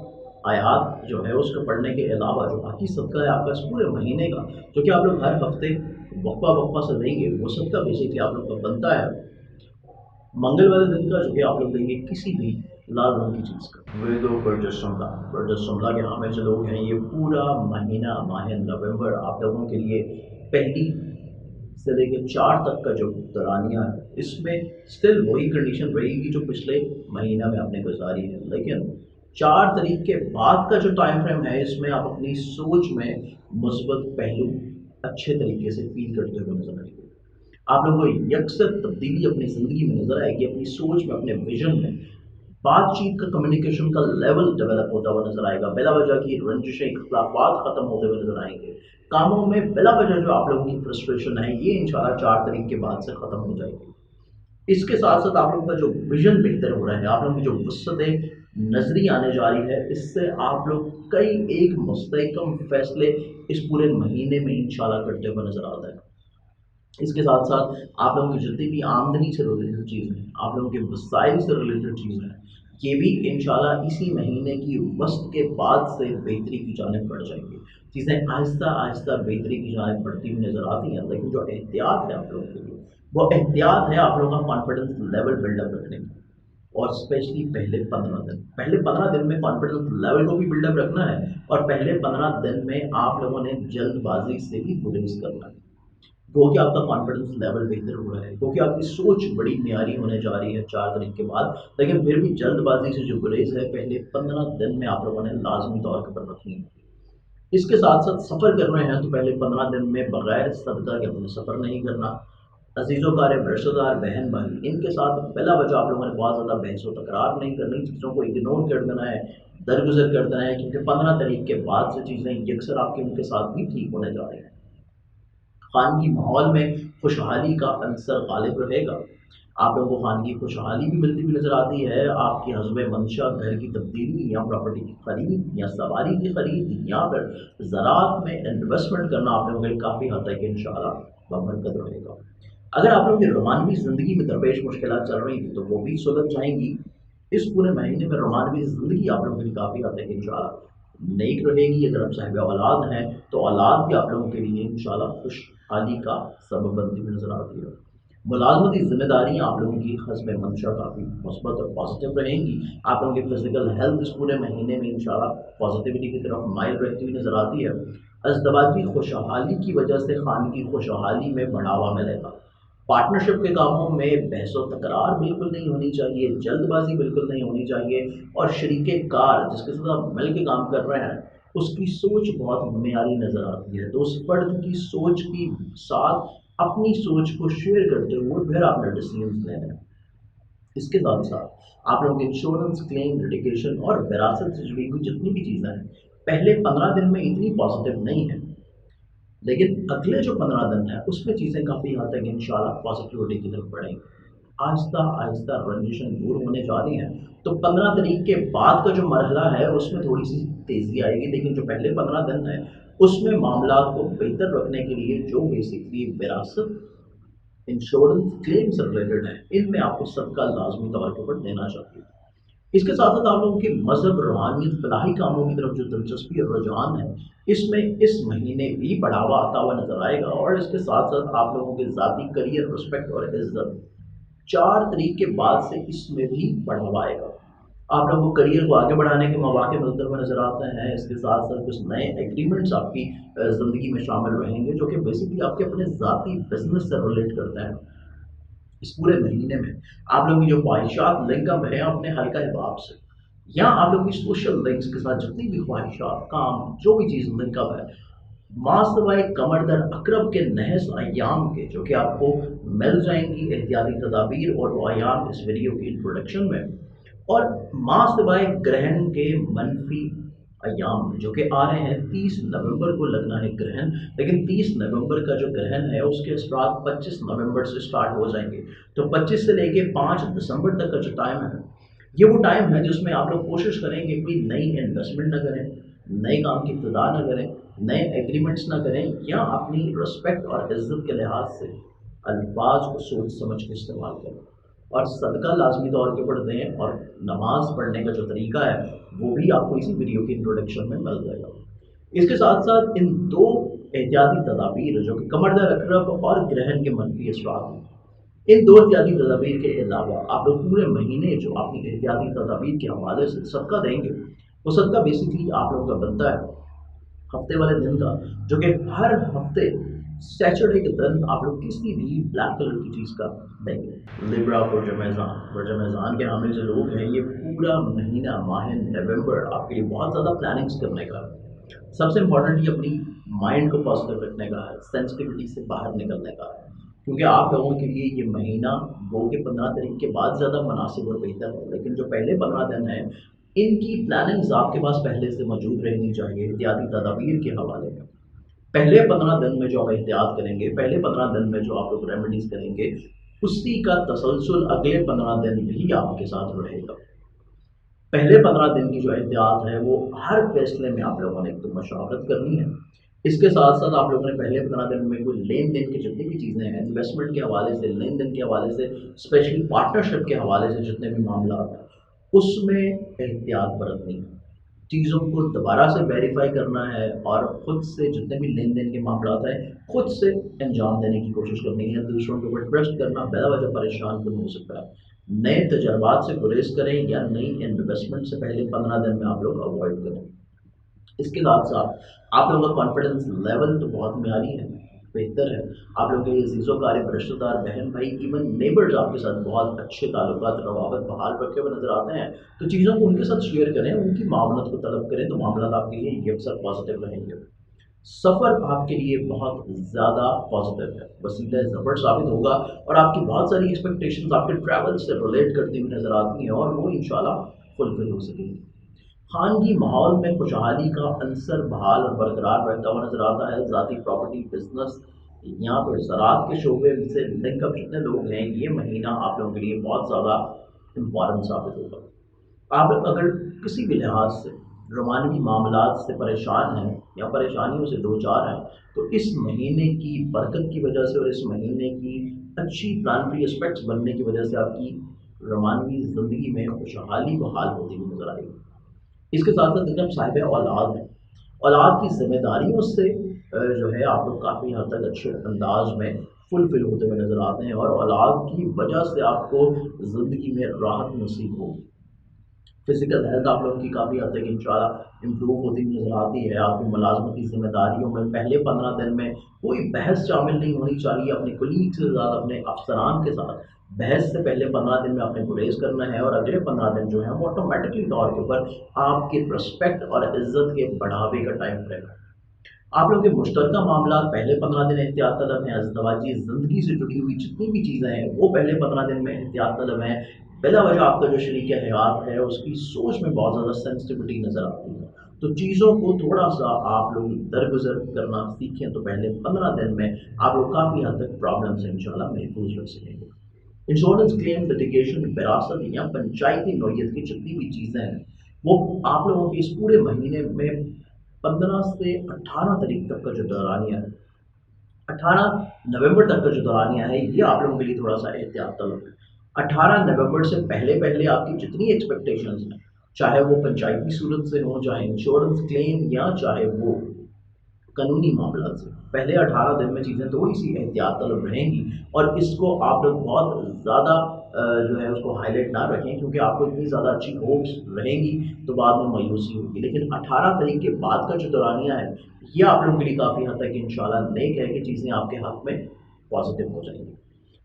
आयात जो है उसको पढ़ने के अलावा जो बाकी सदका है आपका इस पूरे महीने का, जो कि आप लोग हर हफ्ते वक्फा वक्फा से देंगे वो सबका बेसिकली आप लोग का बनता है मंगल वाले दिन का, जो कि आप लोग देंगे किसी भी लाल रंग की चीज़ का। वे दो बरजस्टमला के हमें जो लोग हैं, ये पूरा महीना माह नवंबर आप लोगों के लिए पहली से लेकर 4 तक का जो दौरानिया है, इसमें स्टिल वही कंडीशन रहेगी जो पिछले महीना में आपने गुजारी है। लेकिन 4 तारीख के बाद का जो टाइम फ्रेम है, इसमें आप अपनी सोच में मुस्बत पहलू अच्छे तरीके से फील करते हुए नजर आएंगे। आप लोगों को यकसर तब्दीली अपनी ज़िंदगी में नजर आएगी, अपनी सोच में, अपने विजन में। बातचीत का, कम्युनिकेशन का लेवल डेवलप होता हुआ नजर आएगा। बिला वजह की रंजिशें, इख्तिलाफात खत्म होते हुए नजर आएंगे। कामों में बिला वजह जो आप लोगों की फ्रस्ट्रेशन है, ये इंशाल्लाह 4 तारीख के बाद से खत्म हो जाएगी। इसके साथ साथ आप लोगों का जो विजन बेहतर हो रहा है, आप लोगों की जो वसअतें नजरी आने जा रही है, इससे आप लोग कई एक मुस्तहकम फैसले इस पूरे महीने में इंशाल्लाह करते हुए नजर आता है। इसके साथ साथ आप लोगों की जितनी भी आमदनी से रिलेटेड चीज़ें हैं, आप लोगों के वसाइल से रिलेटेड चीज़ें हैं, ये भी इंशाल्लाह इसी महीने की वस्त के बाद से बेहतरी की जानिब बढ़ जाएंगी। चीज़ें आहिस्ता आहिस्ता बेहतरी की जानिब बढ़ती हुई नज़र आती हैं। लेकिन जो एहतियात है आप लोगों के लिए, वो एहतियात है आप लोगों का कॉन्फिडेंस लेवल बिल्डअप रखने की। और स्पेशली पहले 15 दिन में कॉन्फिडेंस लेवल को भी बिल्डअप रखना है, और पहले 15 दिन में आप लोगों ने जल्दबाजी से भी गुरेज करना है। क्योंकि आपका कॉन्फिडेंस लेवल बेहतर हो रहा है, क्योंकि आपकी सोच बड़ी म्यारी होने जा रही है 4 तारीख के बाद। लेकिन फिर भी जल्दबाजी से जो गुरेज है, पहले 15 दिन में आप लोगों ने लाजमी तौर पर रखनी है। इसके साथ साथ सफ़र कर रहे हैं तो पहले 15 दिन में बगैर सदका के अपने सफ़र नहीं करना। अजीज़ों कार रिश्तेदार, बहन भाई, इनके साथ बिला वजह आप लोगों ने बहुत ज़्यादा बहस व तकरार नहीं करनी, चीज़ों को इग्नोर कर देना है, दरगुजर कर देना है, क्योंकि 15 तारीख के बाद से चीज़ें यकसर आपके उनके साथ भी ठीक होने जा रही हैं। खानगी माहौल में खुशहाली का अंसर गालिब रहेगा। आप लोगों को खानगी खुशहाली भी मिलती हुई नज़र आती है। आपकी हस्ब मंशा, घर की तब्दीली या प्रॉपर्टी की खरीद या सवारी की खरीद या फिर ज़राअत में इन्वेस्टमेंट करना आप लोगों के लिए काफ़ी हद तक इंशाअल्लाह बरकत रहेगा। अगर आप लोगों की रोमानवी ज़िंदगी में दरपेश मुश्किलात चल रही थी तो वो भी सुलझ जाएंगी। इस पूरे महीने में रोमानवी ज़िंदगी आप लोगों के लिए काफ़ी हद तक इंशाअल्लाह नेक रहेगी। अगर आप साहिब औलाद हैं तो औलाद भी आप लोगों के लिए इंशाअल्लाह खुशहाली का सबब बनती हुई नज़र आती है। मुलाजमती जिम्मेदारियाँ आप लोगों की हस्ब मंशा काफ़ी मुस्बत और पॉजिटिव रहेंगी। आप लोगों की फिजिकल हेल्थ इस पूरे महीने में इंशाल्लाह पॉजिटिविटी की तरफ माइल रहती हुई नज़र आती है। अज़दवाजी खुशहाली की वजह से खानगी खुशहाली में बढ़ावा मिलेगा। पार्टनरशिप के कामों में बहस व तकरार बिल्कुल नहीं होनी चाहिए, जल्दबाजी बिल्कुल नहीं होनी चाहिए, और शरीके कार जिसके साथ आप मिल के काम कर रहे हैं, उसकी सोच बहुत मेयारी नज़र आती है। तो उस फर्द की सोच के साथ अपनी सोच को शेयर करते हुए फिर आपने डिसीजन लेने हैं। इसके साथ साथ आप लोगों के इंश्योरेंस क्लेम, लिटिगेशन और विरासत से जुड़ी हुई जितनी भी चीज़ें हैं, पहले 15 दिन में इतनी पॉजिटिव नहीं है, लेकिन अगले जो 15 दिन है उसमें चीज़ें काफ़ी हद तक इंशाल्लाह पॉजिटिविटी की तरफ बढ़ेंगी। आहिस्ता आहिस्ता रंजिशें दूर होने जा रही हैं। तो 15 तारीख के बाद का जो मरहला है उसमें थोड़ी सी तेज़ी आएगी, लेकिन जो पहले 15 दिन है उसमें मामलात को बेहतर रखने के लिए जो बेसिकली विरासत, इंश्योरेंस क्लेम से रिलेटेड है, इनमें आपको सबका लाजमी तौर के ऊपर देना चाहिए। इसके साथ साथ आप लोगों के मजहब, रूहानियत, फलाही कामों की तरफ जो दिलचस्पी और रुझान है, इसमें इस महीने भी बढ़ावा आता हुआ नजर आएगा। और इसके साथ साथ आप लोगों के ज़ाती करियर, रिस्पेक्ट और इज्जत 4 तारीख के बाद से इसमें भी बढ़ावा आएगा। आप लोगों को करियर को आगे बढ़ाने के मौके मिलते हुए नजर आते हैं। इसके साथ साथ कुछ नए एग्रीमेंट्स आपकी ज़िंदगी में शामिल रहेंगे, जो कि बेसिकली आपके अपने ज़ाती बिजनेस से रिलेट करते हैं। इस पूरे महीने में आप लोगों की जो ख्वाहिशात लिंकअप है अपने हल्का हिबाब से, या आप लोगों की सोशल लिंक्स के साथ जितनी भी ख्वाहिशात, काम, जो भी चीज़ लिंकअप है, मास्तवाए कमर दर अकरब के नहस अयाम के जो कि आपको मिल जाएंगी एहतियाती तदाबीर और वो अयाम इस वीडियो की इंट्रोडक्शन में। और मास्तवाए ग्रहण के मनफी अयाम में जो कि आ रहे हैं, 30 नवंबर को लगना है ग्रहण, लेकिन 30 नवंबर का जो ग्रहण है उसके असरात 25 नवंबर से स्टार्ट हो जाएंगे। तो 25 से लेके 5 दिसंबर तक का जो टाइम है, ये वो टाइम है जिसमें आप लोग कोशिश करेंगे कोई नई इन्वेस्टमेंट ना करें, नए काम की इब्तिदा ना करें, नए एग्रीमेंट्स ना करें, या अपनी रिस्पेक्ट और इज्जत के लिहाज से अल्फाज को सोच समझ के इस्तेमाल करें, और सदका लाजमी तौर के ऊपर दें। और नमाज पढ़ने का जो तरीका है वो भी आपको इसी वीडियो की इंट्रोडक्शन में मिल जाएगा। इसके साथ साथ इन दो एहतियाती तदाबीर जो कि कमर दर्द अकरब और ग्रहण के मनफी असरात हैं, इन दो एहतियाती तदाबीर के अलावा आप लोग पूरे महीने जो अपनी एहतियाती तदाबीर के हवाले से सदका देंगे, वो सदका बेसिकली आप लोगों का बनता है हफ्ते वाले दिन का, जो कि हर हफ्ते सैटरडे के दिन आप लोग किसी भी ब्लैक कलर की चीज़ का देंगे। लिब्रा बुर्ज-ए-मेज़ान के हामिल जो लोग हैं, ये पूरा महीना माह नवंबर आपके लिए बहुत ज़्यादा प्लानिंग्स करने का है। सबसे इम्पोर्टेंटली अपनी माइंड को पॉजिटिव रखने का है, सेंसिटिविटी से बाहर निकलने का है, क्योंकि आप लोगों के लिए ये महीना वो के 15 तारीख के बाद ज़्यादा मुनासिब और बेहतर है, लेकिन जो पहले 15 दिन हैं इनकी प्लानिंग्स आपके पास पहले से मौजूद रहनी चाहिए एहतियाती तदाबीर के हवाले में। पहले 15 दिन में जो आप एहतियात करेंगे, पहले 15 दिन में जो आप लोग रेमेडीज़ करेंगे, उसी का तसलसल अगले 15 दिन भी आपके साथ रहेगा। पहले 15 दिन की जो एहतियात है वो हर फैसले में आप लोगों ने एक तो मशावरत करनी है। इसके साथ साथ आप लोगों ने पहले 15 दिन में कोई लेन देन की जितनी भी चीज़ें हैं, इन्वेस्टमेंट के हवाले से, लेन देन के हवाले से, स्पेशली पार्टनरशिप के हवाले से जितने भी मामला हैं, उसमें एहतियात बरतनी है। चीज़ों को दोबारा से वेरीफाई करना है और ख़ुद से जितने भी लेन देन के मामला हैं ख़ुद से अंजाम देने की कोशिश करनी है। दूसरों के ऊपर ट्रस्ट करना बेला वजह परेशान कौन हो सकता है। नए तजर्बात से गुरेज करें या नई इन्वेस्टमेंट से पहले 15 दिन में आप लोग अवॉइड करें। इसके साथ साथ आप लोगों का कॉन्फिडेंस लेवल तो बहुत म्यारी है, बेहतर है। आप लोगों के अज़ीज़ो-क़ारिब रिश्तेदार, बहन भाई, इवन नेबर्स आपके साथ बहुत अच्छे ताल्लुकात रवाबत बहाल रखे हुए नज़र आते हैं, तो चीज़ों को उनके साथ शेयर करें, उनकी मावनत को तलब करें, तो मामला आपके लिए ये अक्सर पॉजिटिव रहेंगे। सफ़र आपके लिए बहुत ज़्यादा पॉजिटिव है, वसीला ज़फ़र साबित होगा और आपकी बहुत सारी एक्सपेक्टेशंस आपके ट्रैवल से रिलेट करती हुई नज़र आती हैं और वो इंशाल्लाह फुलफिल हो सकेंगी। खानगी माहौल में खुशहाली का अंसर बहाल और बरकरार रहता हुआ नजर आता है। ज़ाती प्रॉपर्टी, बिजनेस, यहाँ पर ज़राअत के शोबे से लिंकअप जितने लोग हैं, ये महीना आप लोगों के लिए बहुत ज़्यादा इम्पॉर्टेंट साबित होगा। आप अगर किसी भी लिहाज से रोमानवी मामलात से परेशान हैं या परेशानियों से दो चार हैं, तो इस महीने की बरकत की वजह से और इस महीने की अच्छी प्लानिटरी एस्पेक्ट्स बनने की वजह से आपकी रोमानवी ज़िंदगी में खुशहाली बहाल होती हुई नजर आएगी। इसके साथ साथ जब साहिब औलाद हैं, औलाद की जिम्मेदारियों से जो है आप लोग काफ़ी हद तक अच्छे अंदाज में फुलफिल होते हुए नज़र आते हैं और औलाद की वजह से आपको ज़िंदगी में राहत नसीब होगी। फिज़िकल हेल्थ आप लोगों की काफ़ी हद तक इंशाल्लाह इम्प्रूव होती नज़र आती है। आपकी मुलाजमती ज़िम्मेदारियों में पहले 15 दिन में कोई बहस शामिल नहीं होनी चाहिए अपने कोलीग से ज़्यादा अपने अफसरान के साथ। बहस से पहले 15 दिन में आपने गुरेज करना है और अगले 15 दिन जो है वो ऑटोमेटिकली तौर के ऊपर आपके रिस्पेक्ट और इज़्ज़त के बढ़ावे का टाइम रहेगा। आप लोगों के मुश्तरका मामला पहले 15 दिन एहतियात तलब हैं। अज़दवाजी ज़िंदगी से जुड़ी हुई जितनी भी चीज़ें हैं वो पहले 15 दिन में एहतियात तलब हैं। बिला वजह आपका जो शरीक हयात है उसकी सोच में बहुत ज़्यादा सेंसिटिविटी नज़र आती है, तो चीज़ों को थोड़ा सा आप लोग दरगुजर करना सीखें, तो पहले 15 दिन में आप लोग काफ़ी हद तक प्रॉब्लम से इंशाल्लाह महफूज रह सकेंगे। इंश्योरेंस क्लेम, लिटिगेशन, विरासत या पंचायती नौयत की जितनी भी चीज़ें हैं वो आप लोगों के इस पूरे महीने में 15 से 18 तारीख तक का जो दौरानिया है, 18 नवंबर तक का जो दौरानिया है, ये आप लोगों के लिए थोड़ा सा एहतियात तलब है। 18 नवंबर से पहले पहले आपकी जितनी एक्सपेक्टेशंस हैं, चाहे वो पंचायती सूरत से हो, चाहे इंश्योरेंस क्लेम या चाहे वो कानूनी मामला से, पहले 18 दिन में चीज़ें थोड़ी सी एहतियात तलब रहेंगी और इसको आप लोग बहुत ज़्यादा जो है उसको हाईलाइट ना रखें, क्योंकि आपको इतनी ज़्यादा अच्छी होप्स रहेंगी तो बाद में मायूसी होगी। लेकिन 18 तारीख के बाद का जो दौरानिया है ये आप लोगों के लिए काफ़ी हद तक इंशाल्लाह नेक है कि चीज़ें आपके हक़ में पॉजिटिव हो जाएंगी।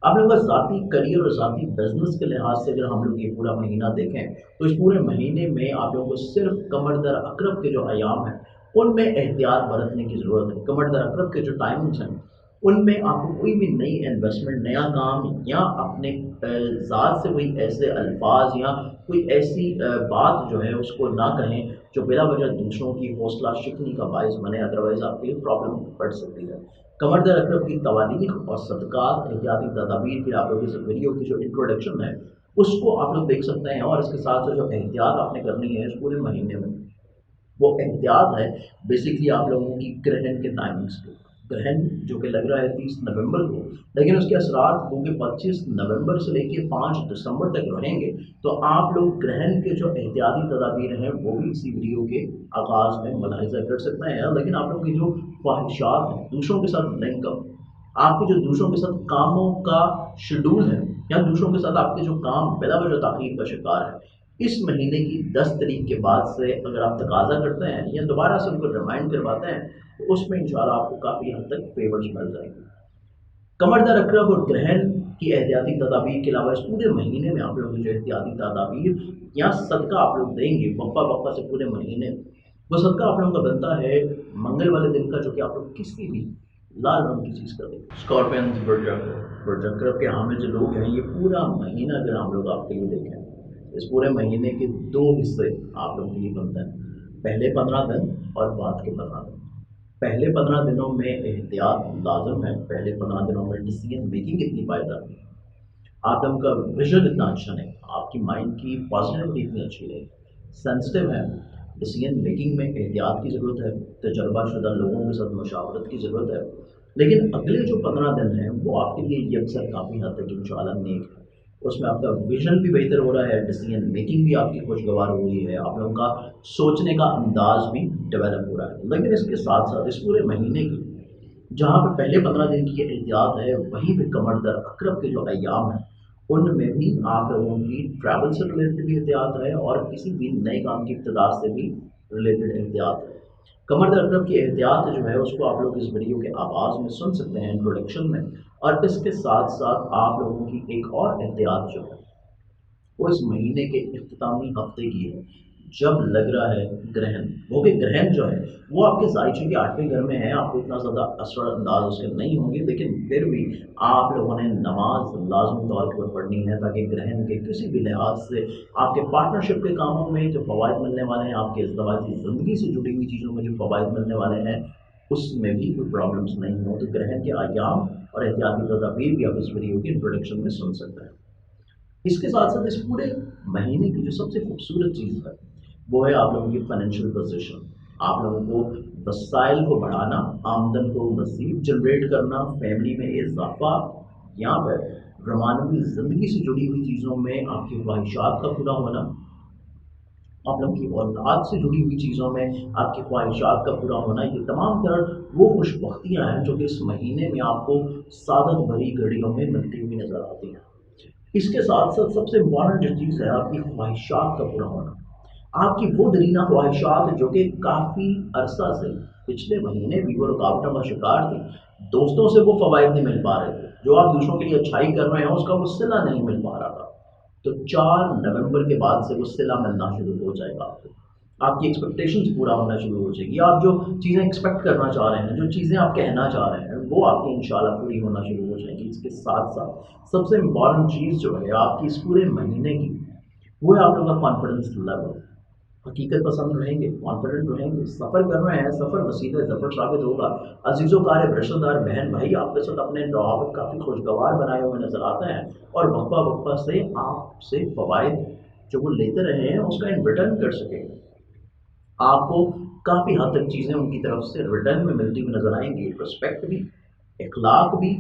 आप लोगों का ज़ाती करियर और ज़ाती बिजनेस के लिहाज से अगर हम लोग ये पूरा महीना देखें तो इस पूरे महीने में आप लोगों को सिर्फ कमर दर अकरब के जो अयाम हैं उनमें एहतियात बरतने की ज़रूरत है। कमर दर अकरब के जो टाइम्स हैं उनमें आपको कोई भी नई इन्वेस्टमेंट, नया काम या अपने ज़ात से कोई ऐसे अल्फाज या कोई ऐसी बात जो है उसको ना कहें जो बिला वजह दूसरों की हौसला शिकनी का बायस बने, अदरवाइज़ आपके लिए प्रॉब्लम बढ़ सकती है। कमर दर अकरब की तवारीख और सदक़ात, एहतियाती तदाबीर की आप लोग इस वीडियो की जो इंट्रोडक्शन है उसको आप लोग देख सकते हैं और इसके साथ साथ जो एहतियात आपने करनी है इस पूरे महीने में, वो एहतियात है बेसिकली आप लोगों की ग्रहण के टाइमिंग्स के। ग्रहण जो कि लग रहा है 30 नवंबर को, लेकिन उसके असरात वो कि 25 नवंबर से लेकर 5 दिसंबर तक रहेंगे। तो आप लोग ग्रहण के जो एहतियाती तदाबीर हैं वो भी इसी वीडियो के आगाज़ में मुलाहिजा कर सकते हैं। लेकिन आप लोगों की जो ख्वाहिशात हैं दूसरों के साथ लिंकअप, आपके जो दूसरों के साथ कामों का शेड्यूल है या दूसरों के साथ आपके जो काम बिला वजह ताख़ीर का शिकार है, इस महीने की 10 तारीख के बाद से अगर आप तकाजा करते हैं या दोबारा से उनको रिमाइंड करवाते हैं तो उसमें इंशाल्लाह आपको काफ़ी हद तक फेवर्स मिल जाएंगे। कमर दर्द अकरब और ग्रहण की एहतियाती तदाबीर के अलावा इस पूरे महीने में आप लोग जो एहतियाती तदाबीर या सदका आप लोग देंगे वक्फा वक्फा से पूरे महीने, वो सदका आप लोगों का बनता है मंगल वाले दिन का, जो कि आप लोग किसी भी लाल रंग की चीज़ कर देंगे। स्कॉर्पियन वर्जकर के हामिल जो लोग हैं, ये पूरा महीना अगर हम लोग आपके लिए देखें, इस पूरे महीने के 2 हिस्से आप लोगों के लिए बनते हैं, पहले 15 दिन और बाद के 15 दिन। पहले 15 दिनों में एहतियात लाजम है, पहले 15 दिनों में डिसीजन मेकिंग इतनी पायदार नहीं, आदम का विजन इतना अच्छा नहीं, आपकी माइंड की पॉजिटिविटी इतनी अच्छी नहीं, सेंसिटिव है, डिसीजन मेकिंग में एहतियात की ज़रूरत है, तजर्बाशुदा लोगों के साथ मशावरत की ज़रूरत है। लेकिन अगले जो 15 दिन हैं वो आपके लिए यकसर काफ़ी हद तक इंशाअल्लाह नेक है, उसमें आपका विजन भी बेहतर हो रहा है, डिसीजन मेकिंग भी आपकी खुशगवार हो रही है, आप लोगों का सोचने का अंदाज भी डेवलप हो रहा है। लेकिन इसके साथ साथ इस पूरे महीने की जहाँ पे पहले 15 दिन की एहतियात है, वहीं पे कमर दर्द अकरब के जो अय्याम हैं उनमें भी आप लोगों की ट्रैवल से रिलेटेड भी एहतियात है और किसी भी नए काम की इब्तिदा से भी रिलेटेड एहतियात है। कमर दर्द अकरब की एहतियात जो है उसको आप लोग इस वीडियो के आगाज़ में सुन सकते हैं, इंट्रोडक्शन में, और इसके साथ साथ आप लोगों की एक और एहतियात जो है वो इस महीने के इख्तितामी हफ्ते की है, जब लग रहा है ग्रहण, वो कि ग्रहण जो है वो आपके ज़ायचे के 8वें घर में है, आपको इतना ज़्यादा असर अंदाज उसके नहीं होंगे, लेकिन फिर भी आप लोगों ने नमाज लाजमी तौर पर पढ़नी है ताकि ग्रहण के किसी भी लिहाज से आपके पार्टनरशिप के कामों में जो फ़वाइद मिलने वाले हैं, आपके इज़्दिवाजी ज़िंदगी से जुड़ी हुई चीज़ों में जो फ़वाइद मिलने वाले हैं, उसमें भी कोई प्रॉब्लम्स नहीं हो। तो ग्रहण के अय्याम और एहतियाती तदाबीर भी आप इस वीडियो के इंट्रोडक्शन में सुन सकते हैं। इसके साथ साथ इस पूरे महीने की जो सबसे खूबसूरत चीज़ है वो है आप लोगों की फाइनेंशियल पोजीशन, आप लोगों को वसाइल को बढ़ाना, आमदन को मज़ीद जनरेट करना, फैमिली में इजाफा, यहाँ पर रोमानवी ज़िंदगी से जुड़ी हुई चीज़ों में आपकी ख्वाहिशात का पूरा होना, आप लोगों की औलाद से जुड़ी हुई चीज़ों में आपकी ख्वाहिशात का पूरा होना, ये तमाम तर वो खुशबख्तियाँ हैं जो कि इस महीने में आपको सादत भरी घड़ियों में मिलती हुई नज़र आती हैं। इसके साथ साथ सबसे इम्पॉर्टेंट जो चीज़ है आपकी ख्वाहिशात का पूरा होना, आपकी वो दरीना ख्वाहिशात जो कि काफ़ी अरसा से पिछले महीने भी वो रुकावटों का शिकार थी, दोस्तों से वो फ़वाइद नहीं मिल पा रहे थे, जो आप दूसरों के लिए अच्छाई कर रहे हैं उसका वो सिला नहीं मिल पा रहा था, तो 4 नवंबर के बाद से वो सिला मिलना शुरू हो जाएगा आपको, आपकी एक्सपेक्टेशंस पूरा होना शुरू हो जाएगी, आप जो चीज़ें एक्सपेक्ट करना चाह रहे हैं, जो चीज़ें आप कहना चाह रहे हैं वो आपकी इंशाल्लाह पूरी होना शुरू हो जाएगी। इसके साथ साथ सबसे इम्पॉर्टेंट चीज़ जो है आपकी इस पूरे महीने की, वो है आप लोगों का कॉन्फिडेंस लेवल। हकीकत पसंद रहेंगे, कॉन्फिडेंट रहेंगे, सफ़र कर रहे हैं, सफ़र वसीला ज़फ़र साबित होगा, अजीज़ो कार रिश्तेदार बहन भाई आपके साथ अपने रवाबित काफ़ी खुशगवार बनाए हुए नज़र आते हैं और वक्फा वक्फा से आपसे फ़वाइद जो वो लेते रहे हैं उसका इन रिटर्न कर सकेंगे, आपको काफ़ी हद तक चीज़ें उनकी तरफ से रिटर्न में मिलती हुई नज़र आएंगी, रिस्पेक्ट भी, इखलाक भी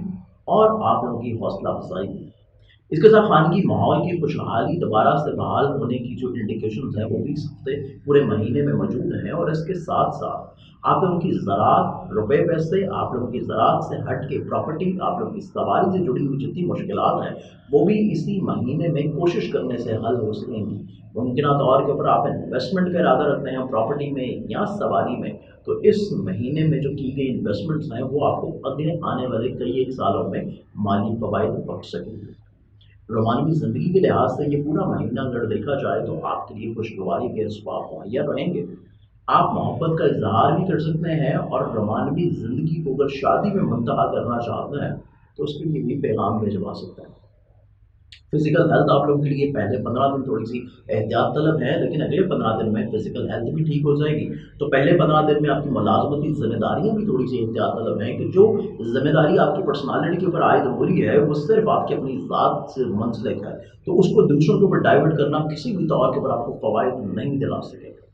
और आप लोगों की हौसला अफजाई भी। इसके साथ खानगी माहौल की खुशहाली दोबारा से बहाल होने की जो इंडिकेशंस हैं वो भी इस हफ्ते पूरे महीने में मौजूद हैं, और इसके साथ साथ आप लोगों की ज़राअत, रुपए पैसे, आप लोगों की ज़राअत से हट के प्रॉपर्टी, आप लोगों की सवारी से जुड़ी हुई जितनी मुश्किलात हैं वो भी इसी महीने में कोशिश करने से हल हो सकेंगी। मुमकिन तौर के ऊपर आप इन्वेस्टमेंट का इरादा रखते हैं प्रॉपर्टी में या सवारी में, तो इस महीने में जो की गई इन्वेस्टमेंट्स हैं वो आपको अगले आने वाले कई एक सालों में माली फ़वाइद बख्श सकेंगे। रोमानवी ज़िंदगी के लिहाज से ये पूरा महीना अगर देखा जाए तो आपके लिए खुशगवारी के असबाब मुहैया रहेंगे, आप मोहब्बत का इजहार भी कर सकते हैं और रोमानवी ज़िंदगी को अगर शादी में मुंतहा करना चाहते हैं तो उसके लिए भी पैगाम भेजवा सकते हैं। फिजिकल हेल्थ आप लोगों के लिए पहले 15 दिन थोड़ी सी एहतियात तलब है, लेकिन अगले 15 दिन में फिजिकल हेल्थ भी ठीक हो जाएगी। तो पहले 15 दिन में आपकी मुलाजमती जिम्मेदारियां भी थोड़ी सी एहतियात तलब हैं कि जो जिम्मेदारी आपकी पर्सनालिटी के ऊपर आयद हो रही है वो सिर्फ आपकी अपनी ज़ात से मुंसलिक है, तो उसको दूसरों के ऊपर डाइवर्ट करना किसी भी तौर के ऊपर आपको फ़वाइद नहीं दिला सकेगा।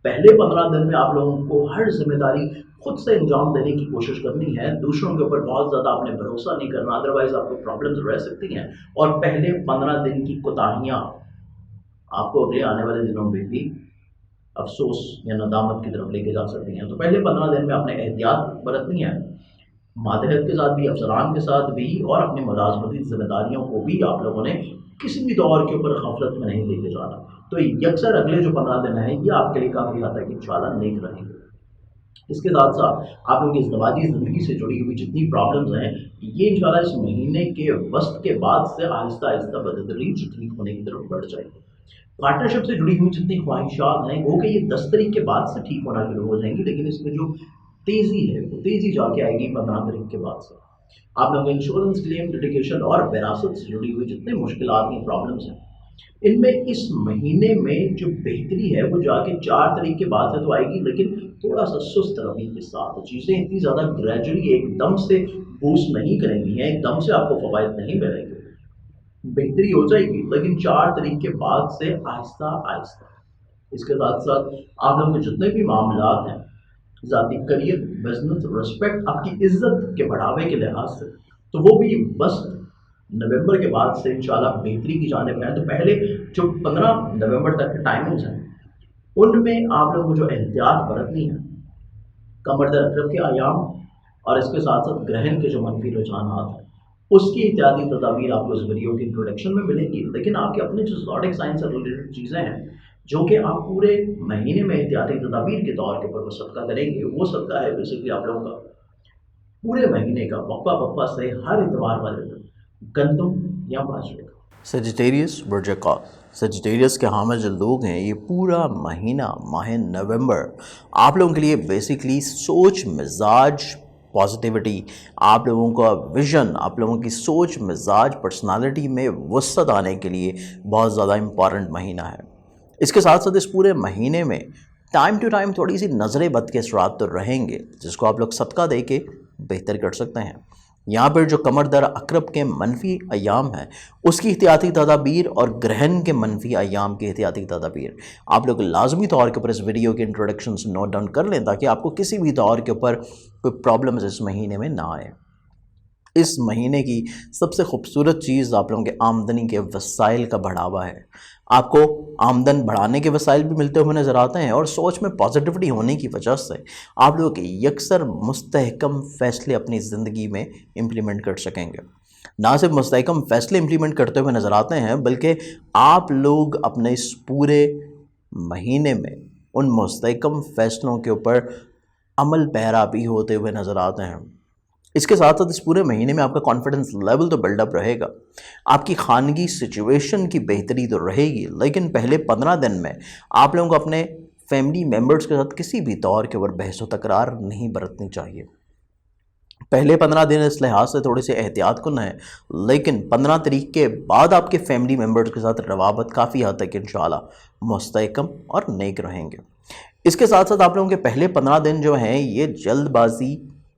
पहले 15 दिन में आप लोगों को हर जिम्मेदारी خود سے انجام دینے کی کوشش کرنی ہے، دوسروں کے اوپر بہت زیادہ آپ نے بھروسہ نہیں کرنا، ادروائز آپ کو پرابلمز رہ سکتی ہیں، اور پہلے 15 دن کی کوتاہیاں آپ کو اگلے آنے والے دنوں میں بھی افسوس یا ندامت کی طرف لے کے جا سکتی ہیں۔ تو پہلے 15 دن میں آپ نے احتیاط برتنی ہے، ماتحت کے ساتھ بھی، افسران کے ساتھ بھی، اور اپنی ملازمتی ذمہ داریوں کو بھی آپ لوگوں نے کسی بھی دور کے اوپر غفلت میں نہیں لے کے جانا۔ تو یکسر اگلے جو 15 دن ہیں یہ آپ کے لیے کافی حد تک انشاءاللہ نیک رہیں گے۔ اس کے ساتھ ساتھ آپ لوگوں کی ازدواجی زندگی سے جڑی ہوئی جتنی پرابلمز ہیں یہ انشاءاللہ اس مہینے کے وسط کے بعد سے آہستہ آہستہ بتدریج ٹھیک ہونے کی طرف بڑھ جائے گی۔ پارٹنرشپ سے جڑی ہوئی جتنی خواہشات ہیں وہ کہ یہ 10 تاریخ کے بعد سے ٹھیک ہونا شروع ہو جائیں گی، لیکن اس میں جو تیزی ہے وہ تیزی جا کے آئے گی 15 تاریخ کے بعد سے۔ آپ لوگوں انشورنس کلیم، لٹیگیشن اور وراثت سے جڑی ہوئی جتنے مشکلات ہیں، پرابلمس ہیں، ان میں اس مہینے میں جو بہتری ہے وہ جا کے 4 تاریخ کے بعد سے تو آئے گی، لیکن تھوڑا سا سست روی کے ساتھ۔ چیزیں اتنی زیادہ گریجولی ایک دم سے بوسٹ نہیں کریں گی ہیں، ایک دم سے آپ کو فوائد نہیں ملیں گے، بہتری ہو جائے گی لیکن 4 تاریخ کے بعد سے آہستہ آہستہ۔ اس کے ساتھ ساتھ آپ لوگوں کے جتنے بھی معاملات ہیں، ذاتی کریئر، بزنس، رسپیکٹ، آپ کی عزت کے بڑھاوے کے لحاظ سے، تو وہ بھی بس نومبر کے بعد سے انشاءاللہ بہتری کی جانب ہیں۔ تو پہلے جو 15 نومبر تک کے ٹائمنگز ہیں ان میں آپ لوگوں کو جو احتیاط برتنی ہے، کمر درد عقرب کے ایام اور اس کے ساتھ ساتھ گرہن کے جو منفی رجحانات ہیں اس کی احتیاطی تدابیر آپ کو اس ویڈیو کی انٹروڈکشن میں ملیں گی، لیکن آپ کے اپنے جو زوڈک سائنس سے ریلیٹڈ چیزیں ہیں جو کہ آپ پورے مہینے میں احتیاطی تدابیر کے طور کے اوپر وہ صدقہ کریں گے، وہ صدقہ ہے بیسیکلی آپ لوگوں کا پورے مہینے کا وقفہ وقفہ سے ہر اتوار والے دن گندم یا باجرے کا۔ سیجیٹیریس برج قوس، سیجیٹیریس کے حامل جو لوگ ہیں یہ پورا مہینہ ماہ نومبر آپ لوگوں کے لیے بیسیکلی سوچ، مزاج، پازیٹیوٹی، آپ لوگوں کا ویژن، آپ لوگوں کی سوچ، مزاج، پرسنالٹی میں وسعت آنے کے لیے بہت زیادہ امپورٹنٹ مہینہ ہے۔ اس کے ساتھ ساتھ اس پورے مہینے میں ٹائم ٹو ٹائم تھوڑی سی نظر بد کے اثرات تو رہیں گے، جس کو آپ لوگ صدقہ دے کے بہتر کر سکتے ہیں۔ یہاں پر جو کمر در عقرب کے منفی ایام ہیں اس کی احتیاطی تدابیر اور گرہن کے منفی ایام کی احتیاطی تدابیر آپ لوگ لازمی طور کے اوپر اس ویڈیو کے انٹروڈکشن سے نوٹ ڈاؤن کر لیں تاکہ آپ کو کسی بھی طور کے اوپر کوئی پرابلمز اس مہینے میں نہ آئے۔ اس مہینے کی سب سے خوبصورت چیز آپ لوگوں کے آمدنی کے وسائل کا بڑھاوا ہے۔ آپ کو آمدن بڑھانے کے وسائل بھی ملتے ہوئے نظر آتے ہیں، اور سوچ میں پازیٹیوٹی ہونے کی وجہ سے آپ لوگوں کے یکسر مستحکم فیصلے اپنی زندگی میں امپلیمنٹ کر سکیں گے۔ نہ صرف مستحکم فیصلے امپلیمنٹ کرتے ہوئے نظر آتے ہیں بلکہ آپ لوگ اپنے اس پورے مہینے میں ان مستحکم فیصلوں کے اوپر عمل پیرا بھی ہوتے ہوئے نظر آتے ہیں۔ اس کے ساتھ ساتھ اس پورے مہینے میں آپ کا کانفیڈنس لیول تو بلڈ اپ رہے گا، آپ کی خانگی سچویشن کی بہتری تو رہے گی، لیکن پہلے 15 دن میں آپ لوگوں کو اپنے فیملی ممبرز کے ساتھ کسی بھی طور کے اوپر بحث و تکرار نہیں برتنی چاہیے۔ پہلے 15 دن اس لحاظ سے تھوڑے سے احتیاط کن ہیں، لیکن 15 تاریخ کے بعد آپ کے فیملی ممبرز کے ساتھ روابط کافی حد تک انشاءاللہ مستحکم اور نیک رہیں گے۔ اس کے ساتھ ساتھ آپ لوگوں کے پہلے 15 دن جو ہیں یہ جلد بازی